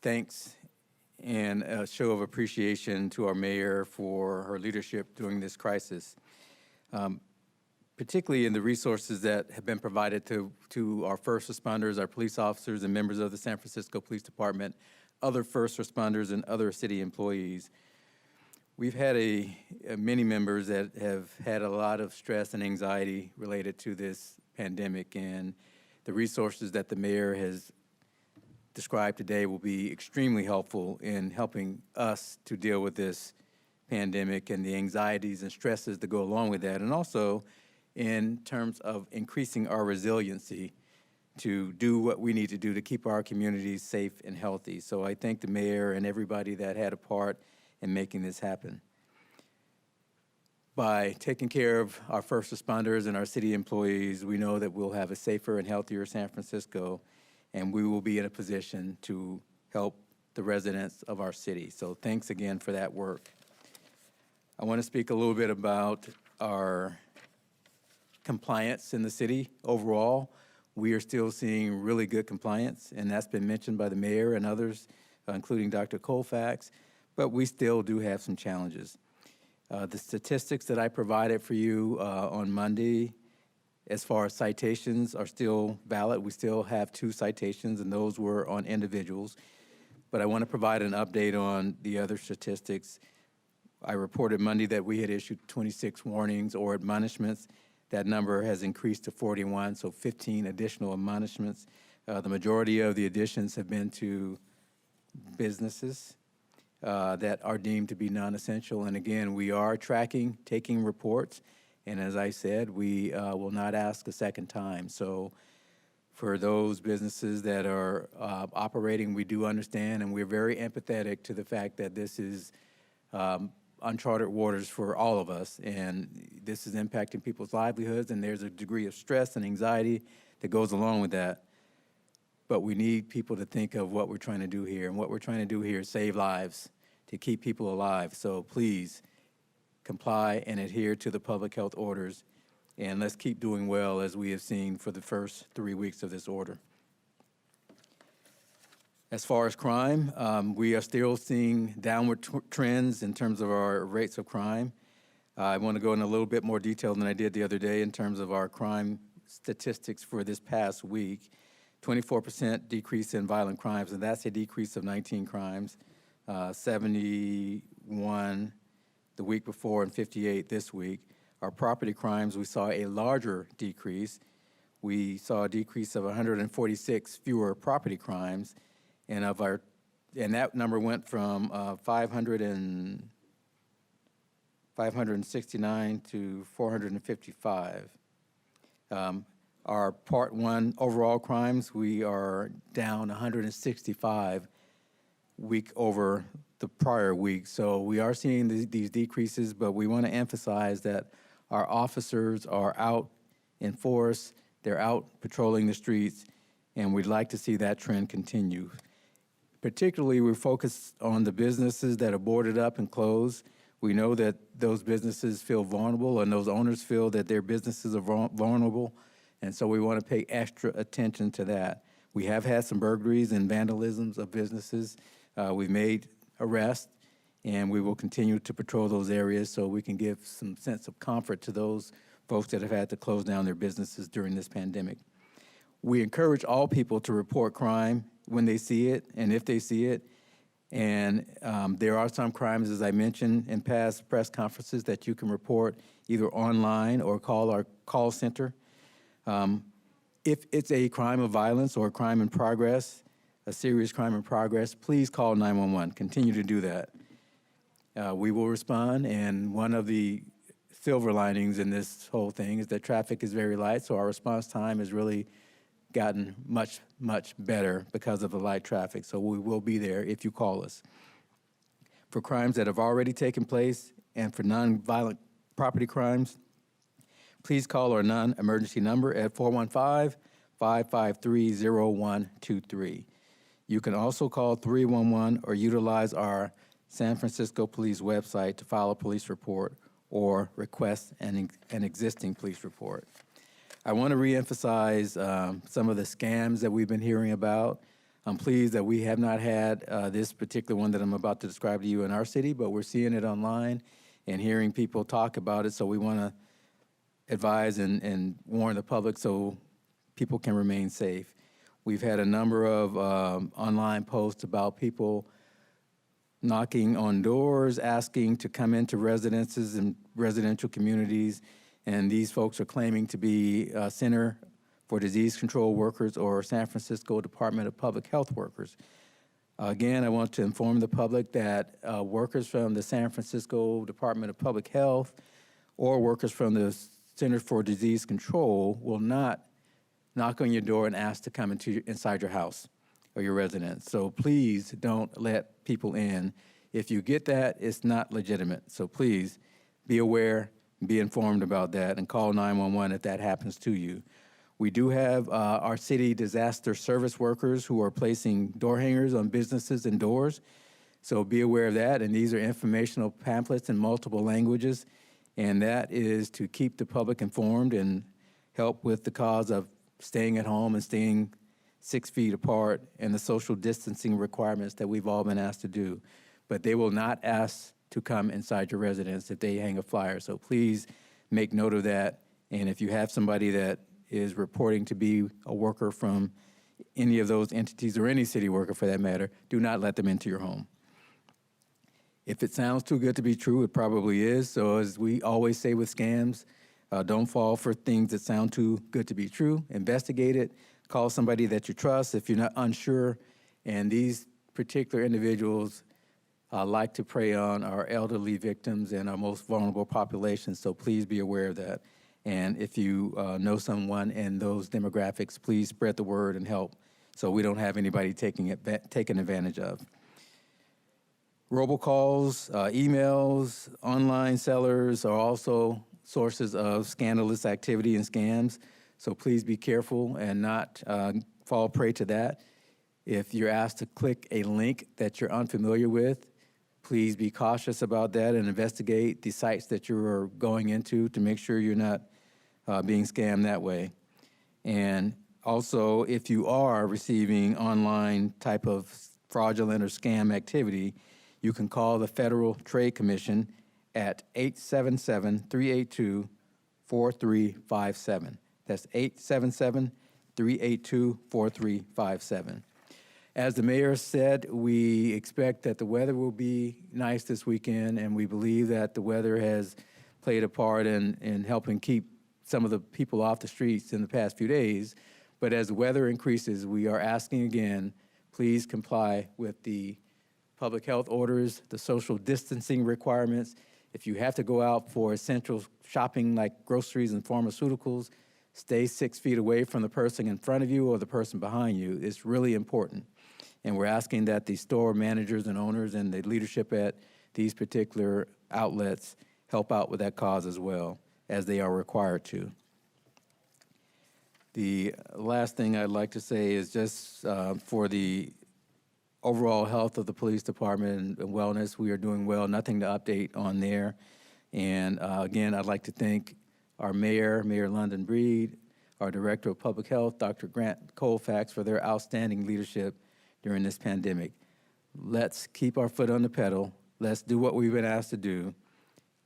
thanks and a show of appreciation to our mayor for her leadership during this crisis, particularly in the resources that have been provided to our first responders, our police officers, and members of the San Francisco Police Department, other first responders, and other city employees. We've had many members that have had a lot of stress and anxiety related to this pandemic, and the resources that the mayor has described today will be extremely helpful in helping us to deal with this pandemic and the anxieties and stresses that go along with that, and also in terms of increasing our resiliency to do what we need to do to keep our communities safe and healthy. So I thank the mayor and everybody that had a part in making this happen. By taking care of our first responders and our city employees, we know that we'll have a safer and healthier San Francisco, and we will be in a position to help the residents of our city. So thanks again for that work. I want to speak a little bit about our compliance in the city overall. We are still seeing really good compliance, and that's been mentioned by the mayor and others, including Dr. Colfax. But we still do have some challenges. The statistics that I provided for you on Monday, as far as citations, are still valid. We still have 2 citations, and those were on individuals. But I want to provide an update on the other statistics. I reported Monday that we had issued 26 warnings or admonishments. That number has increased to 41, so 15 additional admonishments. The majority of the additions have been to businesses that are deemed to be non-essential. And again, we are tracking, taking reports, and as I said, we will not ask a second time. So for those businesses that are operating, we do understand, and we're very empathetic to the fact that this is uncharted waters for all of us, and this is impacting people's livelihoods, and there's a degree of stress and anxiety that goes along with that. But we need people to think of what we're trying to do here, and what we're trying to do here is save lives, to keep people alive. So please comply and adhere to the public health orders, and let's keep doing well as we have seen for the first 3 weeks of this order. As far as crime, we are still seeing downward trends in terms of our rates of crime. I want to go in a little bit more detail than I did the other day in terms of our crime statistics for this past week. 24% decrease in violent crimes, and that's a decrease of 19 crimes. 71 the week before and 58 this week. Our property crimes, we saw a larger decrease. We saw a decrease of 146 fewer property crimes, and that number went from 569 to 455. Our Part 1 overall crimes, we are down 165 week over the prior week. So we are seeing these decreases, but we want to emphasize that our officers are out in force, they're out patrolling the streets, and we'd like to see that trend continue. Particularly, we're focused on the businesses that are boarded up and closed. We know that those businesses feel vulnerable, and those owners feel that their businesses are vulnerable, and so we want to pay extra attention to that. We have had some burglaries and vandalisms of businesses. We've made arrest, and we will continue to patrol those areas so we can give some sense of comfort to those folks that have had to close down their businesses during this pandemic. We encourage all people to report crime when they see it and if they see it. And there are some crimes, as I mentioned in past press conferences, that you can report either online or call our call center. If it's a crime of violence or a crime in progress, a serious crime in progress, please call 911. Continue to do that. We will respond, and one of the silver linings in this whole thing is that traffic is very light, so our response time has really gotten much, much better because of the light traffic. So we will be there if you call us. For crimes that have already taken place and for nonviolent property crimes, please call our non-emergency number at 415-553-0123. You can also call 311 or utilize our San Francisco Police website to file a police report or request an existing police report. I want to reemphasize some of the scams that we've been hearing about. I'm pleased that we have not had this particular one that I'm about to describe to you in our city, but we're seeing it online and hearing people talk about it, so we want to advise and warn the public so people can remain safe. We've had a number of online posts about people knocking on doors, asking to come into residences and residential communities, and these folks are claiming to be Center for Disease Control Workers or San Francisco Department of Public Health workers. Again, I want to inform the public that workers from the San Francisco Department of Public Health or workers from the Center for Disease Control will not knock on your door and ask to come inside your house or your residence. So please don't let people in. If you get that, it's not legitimate. So please be aware, be informed about that, and call 911 if that happens to you. We do have our city disaster service workers who are placing door hangers on businesses and doors. So be aware of that. And these are informational pamphlets in multiple languages. And that is to keep the public informed and help with the cause of staying at home and staying 6 feet apart and the social distancing requirements that we've all been asked to do. But they will not ask to come inside your residence if they hang a flyer. So please make note of that. And if you have somebody that is reporting to be a worker from any of those entities or any city worker for that matter, do not let them into your home. If it sounds too good to be true, it probably is. So as we always say with scams, don't fall for things that sound too good to be true. Investigate it. Call somebody that you trust if you're not unsure. And these particular individuals like to prey on our elderly victims and our most vulnerable populations, so please be aware of that. And if you know someone in those demographics, please spread the word and help so we don't have anybody taken advantage of. Robocalls, emails, online sellers are also sources of scandalous activity and scams, so please be careful and not fall prey to that. If you're asked to click a link that you're unfamiliar with, please be cautious about that and investigate the sites that you're going into to make sure you're not being scammed that way. And also, if you are receiving online type of fraudulent or scam activity, you can call the Federal Trade Commission at 877-382-4357. That's 877-382-4357. As the mayor said, we expect that the weather will be nice this weekend, and we believe that the weather has played a part in helping keep some of the people off the streets in the past few days. But as the weather increases, we are asking again, please comply with the public health orders, the social distancing requirements. If you have to go out for essential shopping like groceries and pharmaceuticals, stay 6 feet away from the person in front of you or the person behind you. It's really important. And we're asking that the store managers and owners and the leadership at these particular outlets help out with that cause as well, as they are required to. The last thing I'd like to say is just for the overall health of the police department and wellness, we are doing well. Nothing to update on there. And again, I'd like to thank our mayor, Mayor London Breed, our Director of Public Health, Dr. Grant Colfax, for their outstanding leadership during this pandemic. let's keep our foot on the pedal. Let's do what we've been asked to do,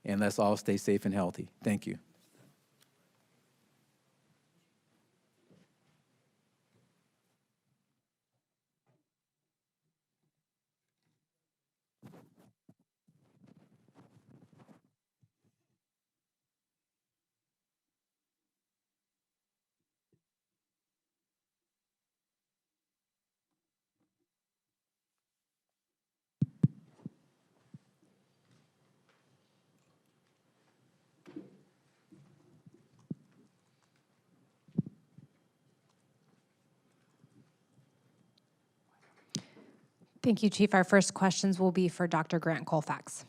and let's all stay safe and healthy. Thank you. Thank you, Chief. Our first questions will be for Dr. Grant Colfax.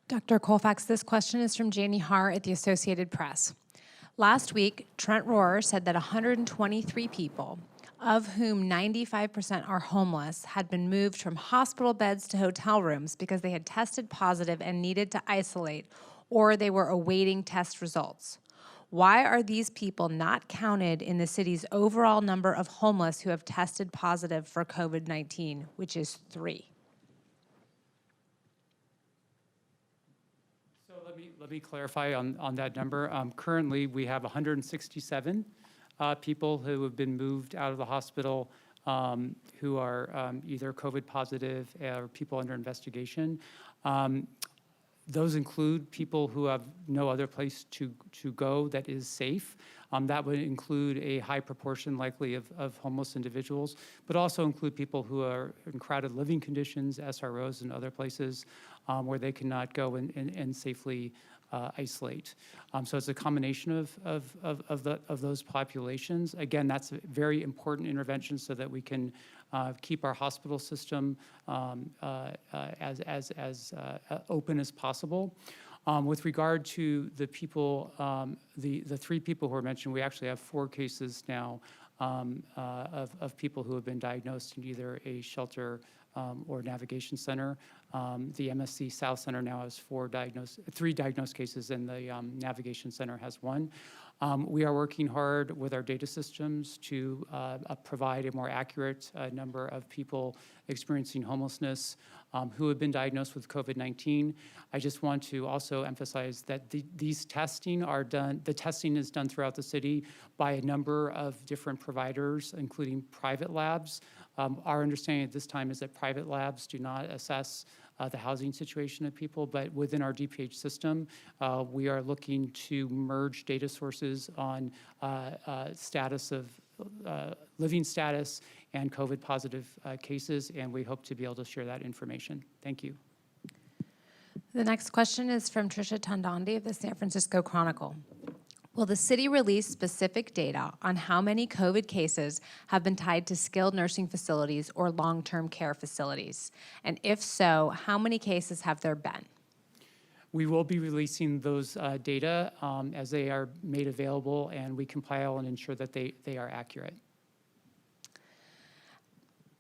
Dr. Colfax, this question is from Janie Haar at the Associated Press. Last week, Trent Rohrer said that 123 people, of whom 95% are homeless, had been moved from hospital beds to hotel rooms because they had tested positive and needed to isolate, or they were awaiting test results. Why are these people not counted in the city's overall number of homeless who have tested positive for COVID-19, which is 3? Let me clarify on that number. Currently, we have 167 people who have been moved out of the hospital who are either COVID positive or people under investigation. Those include people who have no other place to go that is safe. That would include a high proportion likely of homeless individuals, but also include people who are in crowded living conditions, SROs and other places where they cannot go and safely isolate. So it's a combination of those populations. Again, that's a very important intervention so that we can keep our hospital system as open as possible. With regard to the people, the 3 people who were mentioned, we actually have 4 cases now of people who have been diagnosed in either a shelter or navigation center. The MSC South Center now has 3 diagnosed cases, and the navigation center has 1. We are working hard with our data systems to provide a more accurate number of people experiencing homelessness who have been diagnosed with COVID-19. I just want to also emphasize that these testing are done, the testing is done throughout the city by a number of different providers, including private labs. Our understanding at this time is that private labs do not assess the housing situation of people, but within our DPH system, we are looking to merge data sources on status of living status and COVID positive cases, and we hope to be able to share that information. Thank you. The next question is from Trisha Tandandi of the San Francisco Chronicle. Will the city release specific data on how many COVID cases have been tied to skilled nursing facilities or long-term care facilities? And if so, how many cases have there been? We will be releasing those data as they are made available, and we compile and ensure that they are accurate.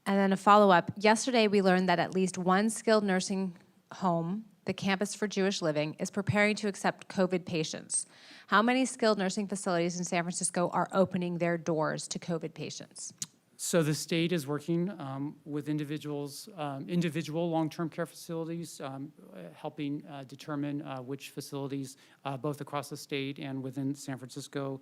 And then a follow-up. Yesterday, we learned that at least 1 skilled nursing home, the Campus for Jewish Living, is preparing to accept COVID patients. How many skilled nursing facilities in San Francisco are opening their doors to COVID patients? So the state is working with individual long-term care facilities, helping determine which facilities, both across the state and within San Francisco,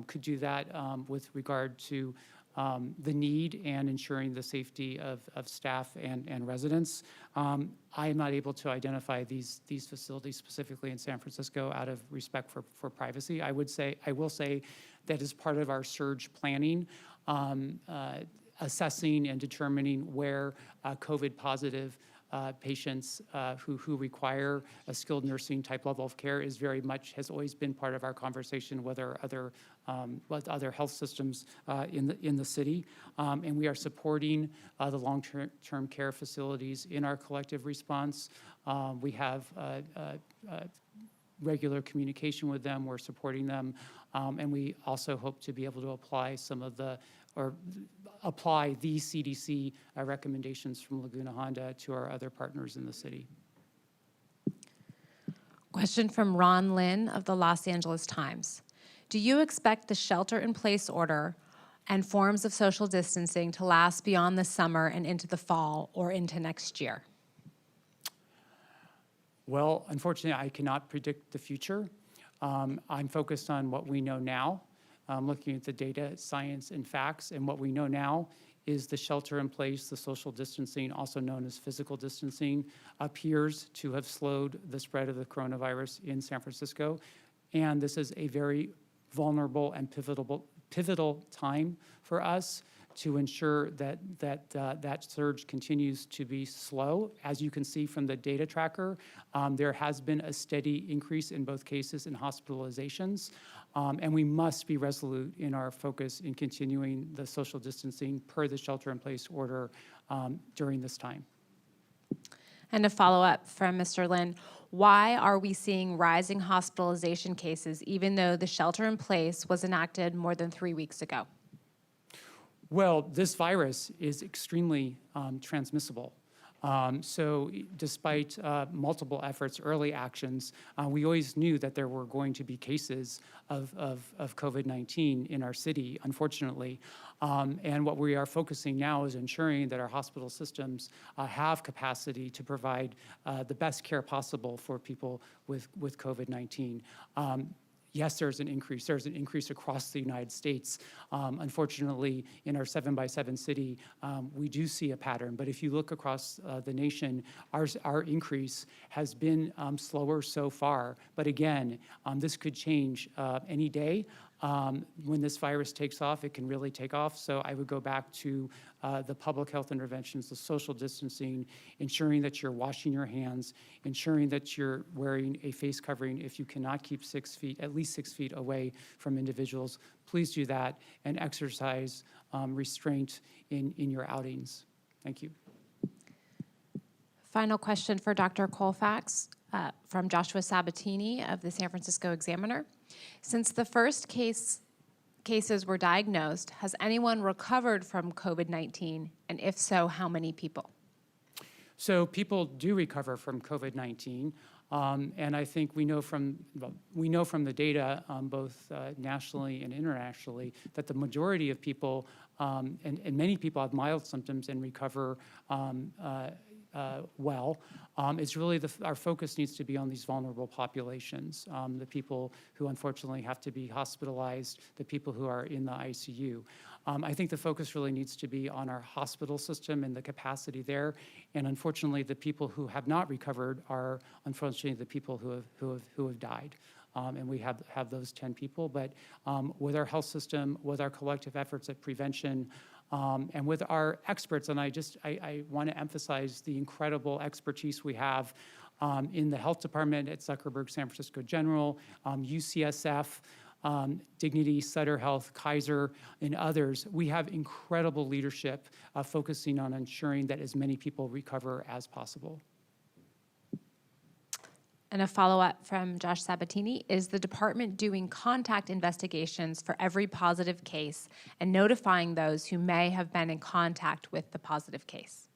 could do that with regard to the need and ensuring the safety of staff and residents. I am not able to identify these facilities specifically in San Francisco out of respect for privacy. I will say that as part of our surge planning, assessing and determining where COVID positive patients who require a skilled nursing type level of care has always been part of our conversation with our other health systems in the city, and we are supporting the long-term care facilities in our collective response. We have regular communication with them. We're supporting them. And we also hope to be able to apply apply the CDC recommendations from Laguna Honda to our other partners in the city. Question from Ron Lynn of the Los Angeles Times. Do you expect the shelter-in-place order and forms of social distancing to last beyond the summer and into the fall or into next year? Well, unfortunately, I cannot predict the future. I'm focused on what we know now, looking at the data, science, and facts. And what we know now is the shelter in place, the social distancing, also known as physical distancing, appears to have slowed the spread of the coronavirus in San Francisco. And this is a very vulnerable and pivotal time for us to ensure that surge continues to be slow. As you can see from the data tracker, there has been a steady increase in both cases and hospitalizations, and we must be resolute in our focus in continuing the social distancing per the shelter-in-place order during this time. And a follow-up from Mr. Lin. Why are we seeing rising hospitalization cases even though the shelter-in-place was enacted more than 3 weeks ago? Well, this virus is extremely transmissible. So despite multiple efforts, early actions, we always knew that there were going to be cases of COVID-19 in our city, unfortunately. And what we are focusing now is ensuring that our hospital systems have capacity to provide the best care possible for people with COVID-19. Yes, there's an increase. There's an increase across the United States. Unfortunately, in our 7x7 city, we do see a pattern. But if you look across the nation, our increase has been slower so far. But again, this could change any day. When this virus takes off, it can really take off. So I would go back to the public health interventions, the social distancing, ensuring that you're washing your hands, ensuring that you're wearing a face covering if you cannot keep 6 feet, at least 6 feet away from individuals. Please do that and exercise restraint in your outings. Thank you. Final question for Dr. Colfax from Joshua Sabatini of the San Francisco Examiner. Since the first cases were diagnosed, has anyone recovered from COVID-19? And if so, how many people? So people do recover from COVID-19. And I think we know from the data, both nationally and internationally, that the majority of people and many people have mild symptoms and recover well. It's really our focus needs to be on these vulnerable populations, the people who unfortunately have to be hospitalized, the people who are in the ICU. I think the focus really needs to be on our hospital system and the capacity there. And unfortunately, the people who have not recovered are unfortunately the people who have died. And we have those 10 people. But with our health system, with our collective efforts at prevention, and with our experts, and I want to emphasize the incredible expertise we have in the health department at Zuckerberg San Francisco General, UCSF, Dignity, Sutter Health, Kaiser, and others. We have incredible leadership focusing on ensuring that as many people recover as possible. And a follow-up from Josh Sabatini, is the department doing contact investigations for every positive case and notifying those who may have been in contact with the positive case?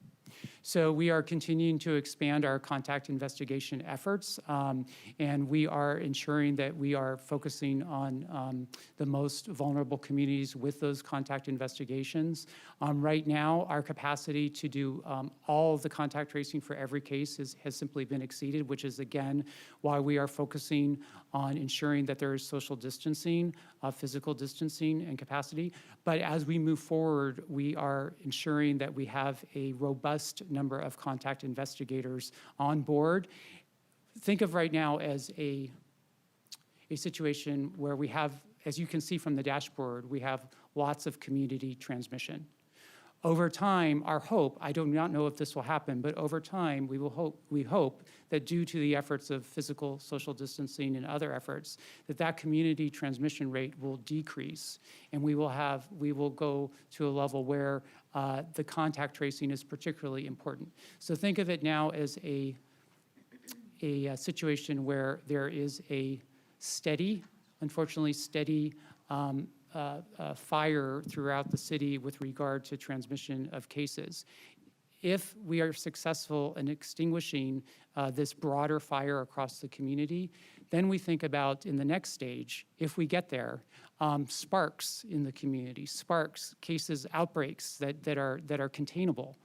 So we are continuing to expand our contact investigation efforts, and we are ensuring that we are focusing on the most vulnerable communities with those contact investigations. Right now, our capacity to do all of the contact tracing for every case has simply been exceeded, which is, again, why we are focusing on ensuring that there is social distancing, physical distancing, and capacity. But as we move forward, we are ensuring that we have a robust number of contact investigators on board. Think of right now as a situation where we have, as you can see from the dashboard, we have lots of community transmission. Over time, our hope, I do not know if this will happen, but over time, we hope that due to the efforts of physical social distancing and other efforts, that community transmission rate will decrease, and we will go to a level where the contact tracing is particularly important. So think of it now as situation where there is a steady, unfortunately steady, fire throughout the city with regard to transmission of cases. If we are successful in extinguishing this broader fire across the community, then we think about, in the next stage, if we get there, sparks in the community, sparks, cases, outbreaks that are containable.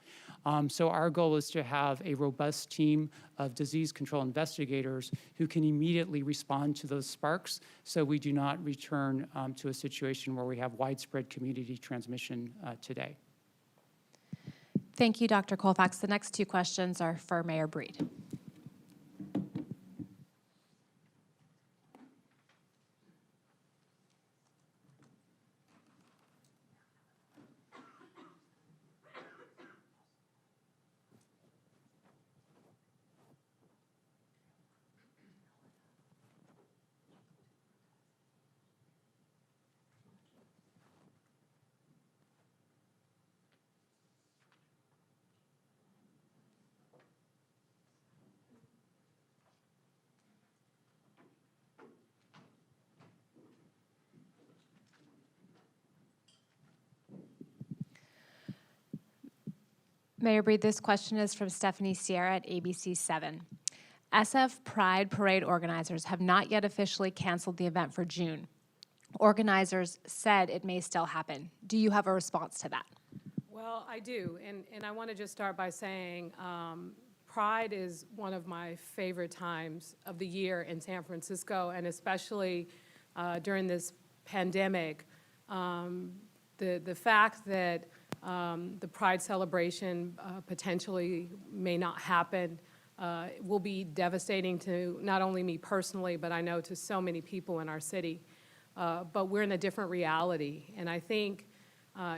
So our goal is to have a robust team of disease control investigators who can immediately respond to those sparks so we do not return to a situation where we have widespread community transmission today. Thank you, Dr. Colfax. The next two questions are for Mayor Breed. Mayor Breed, this question is from Stephanie Sierra at ABC 7. SF Pride Parade organizers have not yet officially canceled the event for June. Organizers said it may still happen. Do you have a response to that? Well, I do, and I want to just start by saying Pride is one of my favorite times of the year in San Francisco, and especially during this pandemic. The fact that the Pride celebration potentially may not happen will be devastating to not only me personally, but I know to so many people in our city. But we're in a different reality, and I think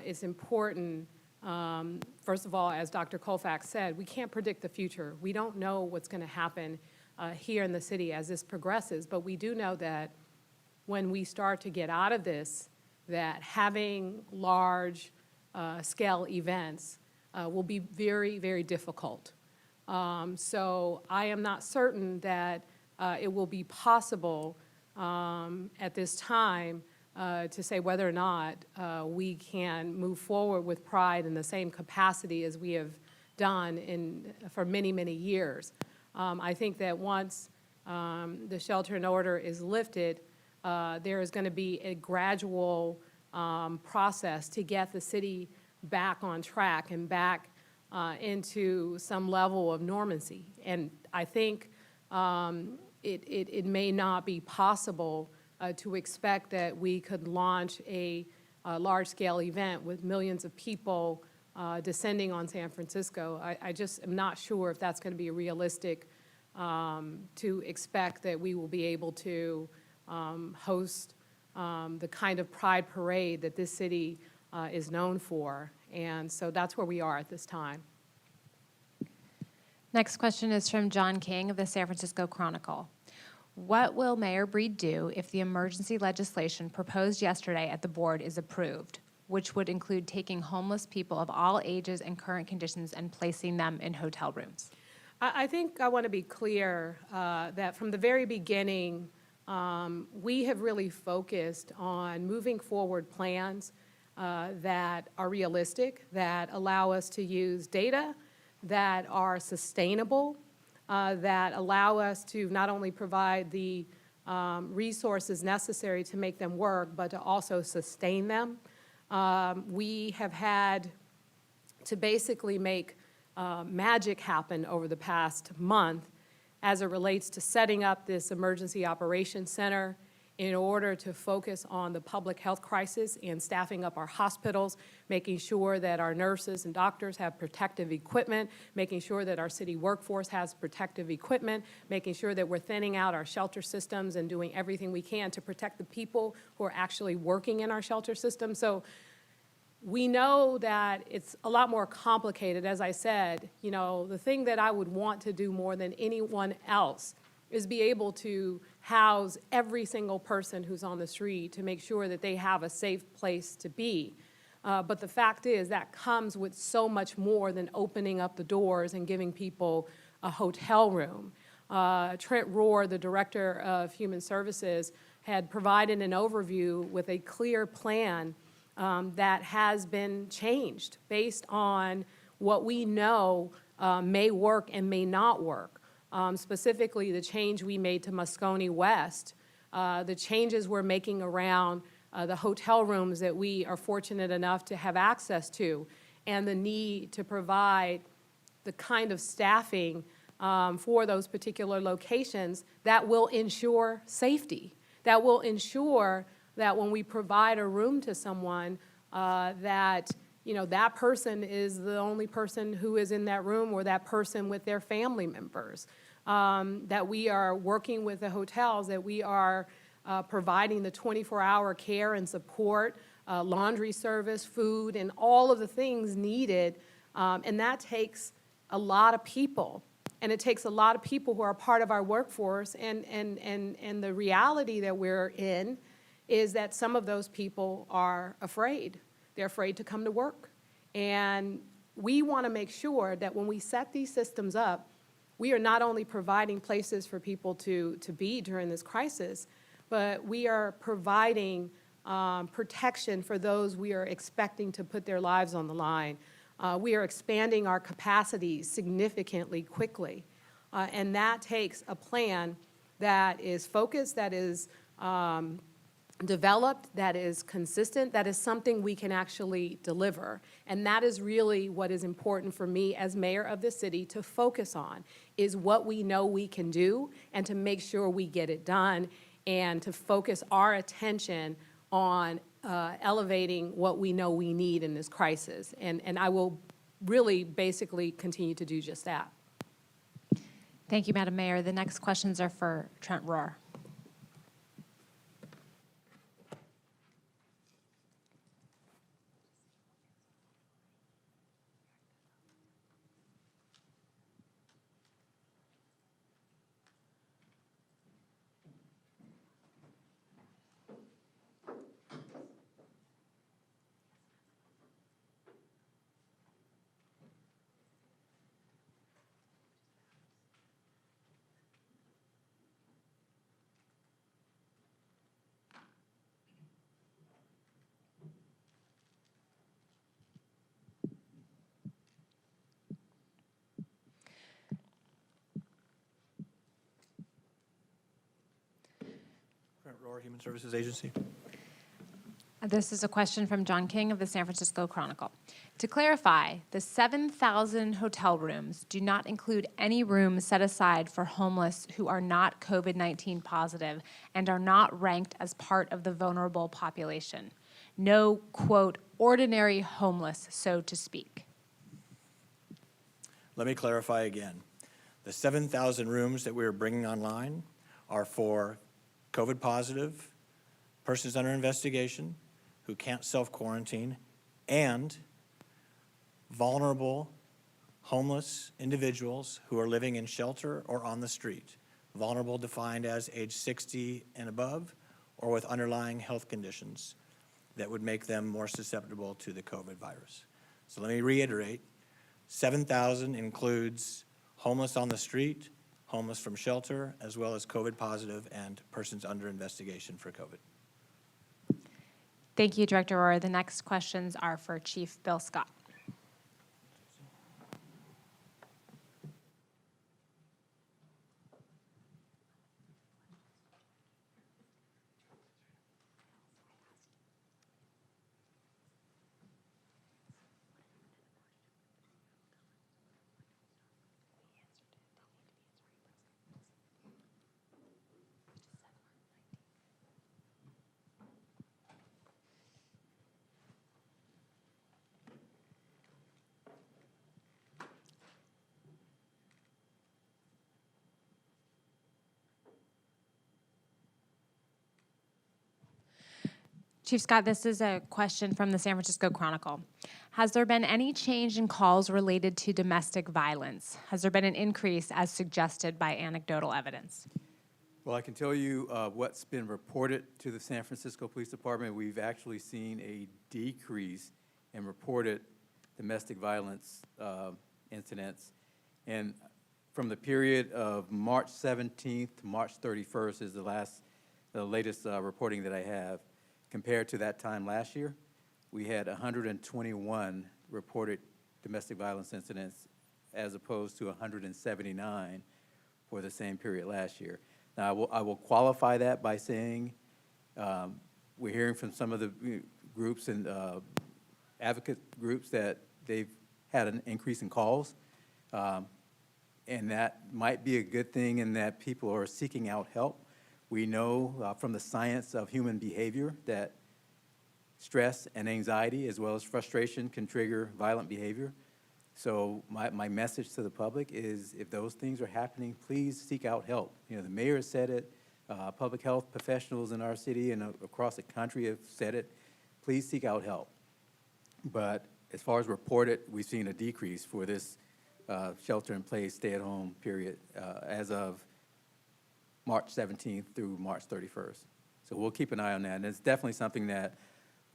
it's important, first of all, as Dr. Colfax said, we can't predict the future. We don't know what's going to happen here in the city as this progresses, but we do know that when we start to get out of this, that having large scale events will be very, very difficult. So I am not certain that it will be possible at this time to say whether or not we can move forward with Pride in the same capacity as we have done for many, many years. I think that once the shelter in order is lifted, there is going to be a gradual process to get the city back on track and back into some level of normalcy. And I think it may not be possible to expect that we could launch a large-scale event with millions of people descending on San Francisco. I just am not sure if that's going to be realistic to expect that we will be able to host the kind of Pride parade that this city is known for. And so that's where we are at this time. Next question is from John King of the San Francisco Chronicle. What will Mayor Breed do if the emergency legislation proposed yesterday at the board is approved, which would include taking homeless people of all ages and current conditions and placing them in hotel rooms? I think I want to be clear that from the very beginning, we have really focused on moving forward plans that are realistic, that allow us to use data, that are sustainable, that allow us to not only provide the resources necessary to make them work, but to also sustain them. We have had to basically make magic happen over the past month as it relates to setting up this emergency operations center in order to focus on the public health crisis and staffing up our hospitals, making sure that our nurses and doctors have protective equipment, making sure that our city workforce has protective equipment, making sure that we're thinning out our shelter systems and doing everything we can to protect the people who are actually working in our shelter system. So we know that it's a lot more complicated. As I said, you know, the thing that I would want to do more than anyone else is be able to house every single person who's on the street to make sure that they have a safe place to be. But the fact is that comes with so much more than opening up the doors and giving people a hotel room. Trent Rohr, the Director of Human Services, had provided an overview with a clear plan that has been changed based on what we know may work and may not work. Specifically, the change we made to Moscone West, the changes we're making around the hotel rooms that we are fortunate enough to have access to, and the need to provide the kind of staffing for those particular locations that will ensure safety, that will ensure that when we provide a room to someone, that that person is the only person who is in that room, or that person with their family members, that we are working with the hotels, that we are providing the 24-hour care and support, laundry service, food, and all of the things needed. And that takes a lot of people. And it takes a lot of people who are part of our workforce. And the reality that we're in is that some of those people are afraid. They're afraid to come to work. And we want to make sure that when we set these systems up, we are not only providing places for people to be during this crisis, but we are providing protection for those we are expecting to put their lives on the line. We are expanding our capacity significantly quickly. And that takes a plan that is focused, that is developed, that is consistent, that is something we can actually deliver. And that is really what is important for me as mayor of the city to focus on, is what we know we can do and to make sure we get it done, and to focus our attention on elevating what we know we need in this crisis. And I will really basically continue to do just that. Thank you, Madam Mayor. The next questions are for Trent Rohr. Trent Rohr, Human Services Agency. This is a question from John King of the San Francisco Chronicle. To clarify, the 7,000 hotel rooms do not include any rooms set aside for homeless who are not COVID-19 positive and are not ranked as part of the vulnerable population. No, quote, ordinary homeless, so to speak. Let me clarify again. The 7,000 rooms that we are bringing online are for COVID positive, persons under investigation who can't self-quarantine, and vulnerable homeless individuals who are living in shelter or on the street. Vulnerable defined as age 60 and above, or with underlying health conditions that would make them more susceptible to the COVID virus. So let me reiterate, 7,000 includes homeless on the street, homeless from shelter, as well as COVID positive and persons under investigation for COVID. Thank you, Director Rohr. The next questions are for Chief Bill Scott. Chief Scott, this is a question from the San Francisco Chronicle. Has there been any change in calls related to domestic violence? Has there been an increase as suggested by anecdotal evidence? Well, I can tell you what's been reported to the San Francisco Police Department. We've actually seen a decrease in reported domestic violence incidents. And from the period of March 17th to March 31st is the latest reporting that I have. Compared to that time last year, we had 121 reported domestic violence incidents as opposed to 179 for the same period last year. Now, I will qualify that by saying we're hearing from some of the groups and advocate groups that they've had an increase in calls, and that might be a good thing in that people are seeking out help. We know from the science of human behavior that stress and anxiety as well as frustration can trigger violent behavior. So my message to the public is if those things are happening, please seek out help. You know, the mayor has said it, public health professionals in our city and across the country have said it. Please seek out help. But as far as reported, we've seen a decrease for this shelter-in-place, stay-at-home period as of March 17th through March 31st. So we'll keep an eye on that. And it's definitely something that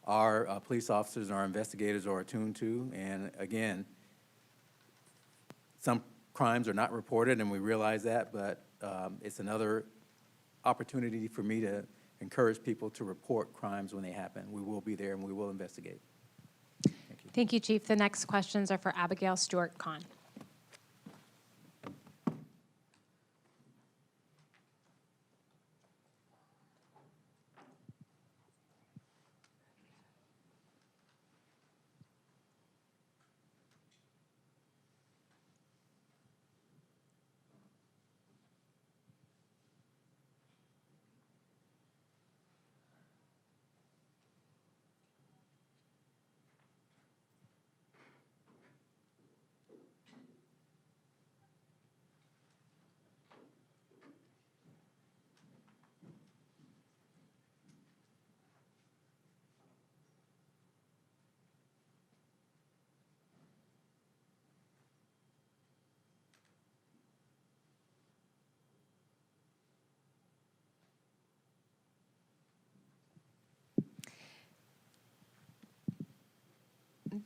our police officers and our investigators are attuned to. And again, some crimes are not reported, and we realize that, but it's another opportunity for me to encourage people to report crimes when they happen. We will be there and we will investigate. Thank you. Thank you, Chief. The next questions are for Abigail Stewart-Kahn.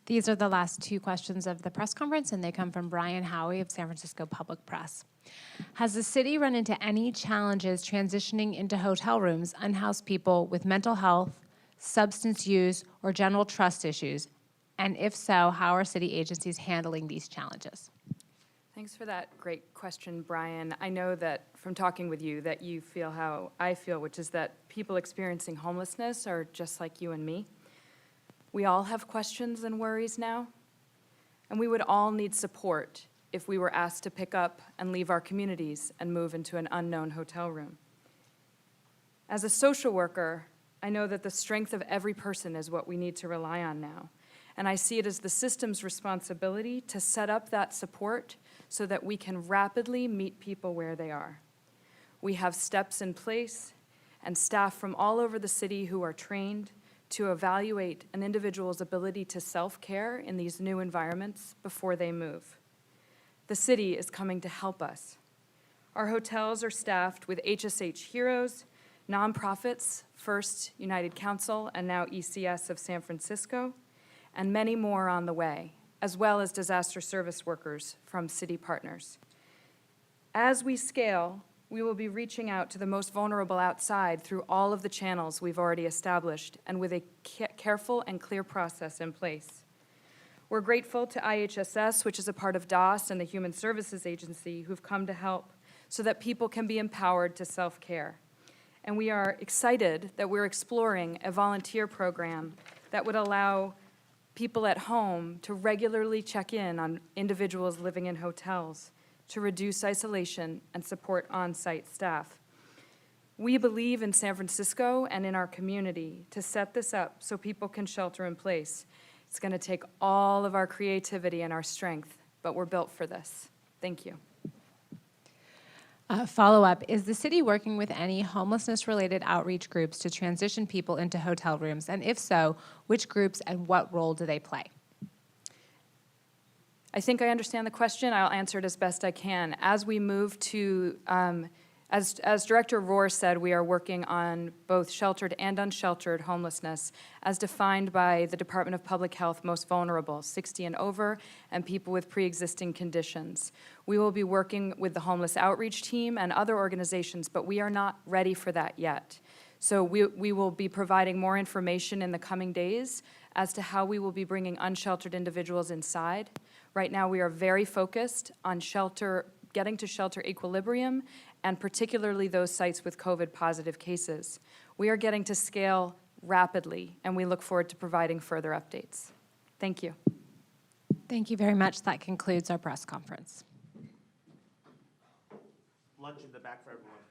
These are the last two questions of the press conference, and they come from Brian Howie of San Francisco Public Press. Has the city run into any challenges transitioning into hotel rooms unhoused people with mental health, substance use, or general trust issues? And if so, how are city agencies handling these challenges? Thanks for that great question, Brian. I know that from talking with you that you feel how I feel, which is that people experiencing homelessness are just like you and me. We all have questions and worries now, and we would all need support if we were asked to pick up and leave our communities and move into an unknown hotel room. As a social worker, I know that the strength of every person is what we need to rely on now, and I see it as the system's responsibility to set up that support so that we can rapidly meet people where they are. We have steps in place and staff from all over the city who are trained to evaluate an individual's ability to self-care in these new environments before they move. The city is coming to help us. Our hotels are staffed with HSH heroes, nonprofits, First United Council, and now ECS of San Francisco, and many more on the way, as well as disaster service workers from city partners. As we scale, we will be reaching out to the most vulnerable outside through all of the channels we've already established and with a careful and clear process in place. We're grateful to IHSS, which is a part of DOS and the Human Services Agency, who've come to help so that people can be empowered to self-care. And we are excited that we're exploring a volunteer program that would allow people at home to regularly check in on individuals living in hotels to reduce isolation and support on-site staff. We believe in San Francisco and in our community to set this up so people can shelter in place. It's going to take all of our creativity and our strength, but we're built for this. Thank you. Follow-up, is the city working with any homelessness-related outreach groups to transition people into hotel rooms? And if so, which groups and what role do they play? I think I understand the question. I'll answer it as best I can. As we move to, As Director Rohr said, we are working on both sheltered and unsheltered homelessness as defined by the Department of Public Health most vulnerable, 60 and over, and people with pre-existing conditions. We will be working with the homeless outreach team and other organizations, but we are not ready for that yet. So we will be providing more information in the coming days as to how we will be bringing unsheltered individuals inside. Right now, we are very focused on getting to shelter equilibrium, and particularly those sites with COVID-positive cases. We are getting to scale rapidly, and we look forward to providing further updates. Thank you. Thank you very much. That concludes our press conference. Lunch in the back for everyone.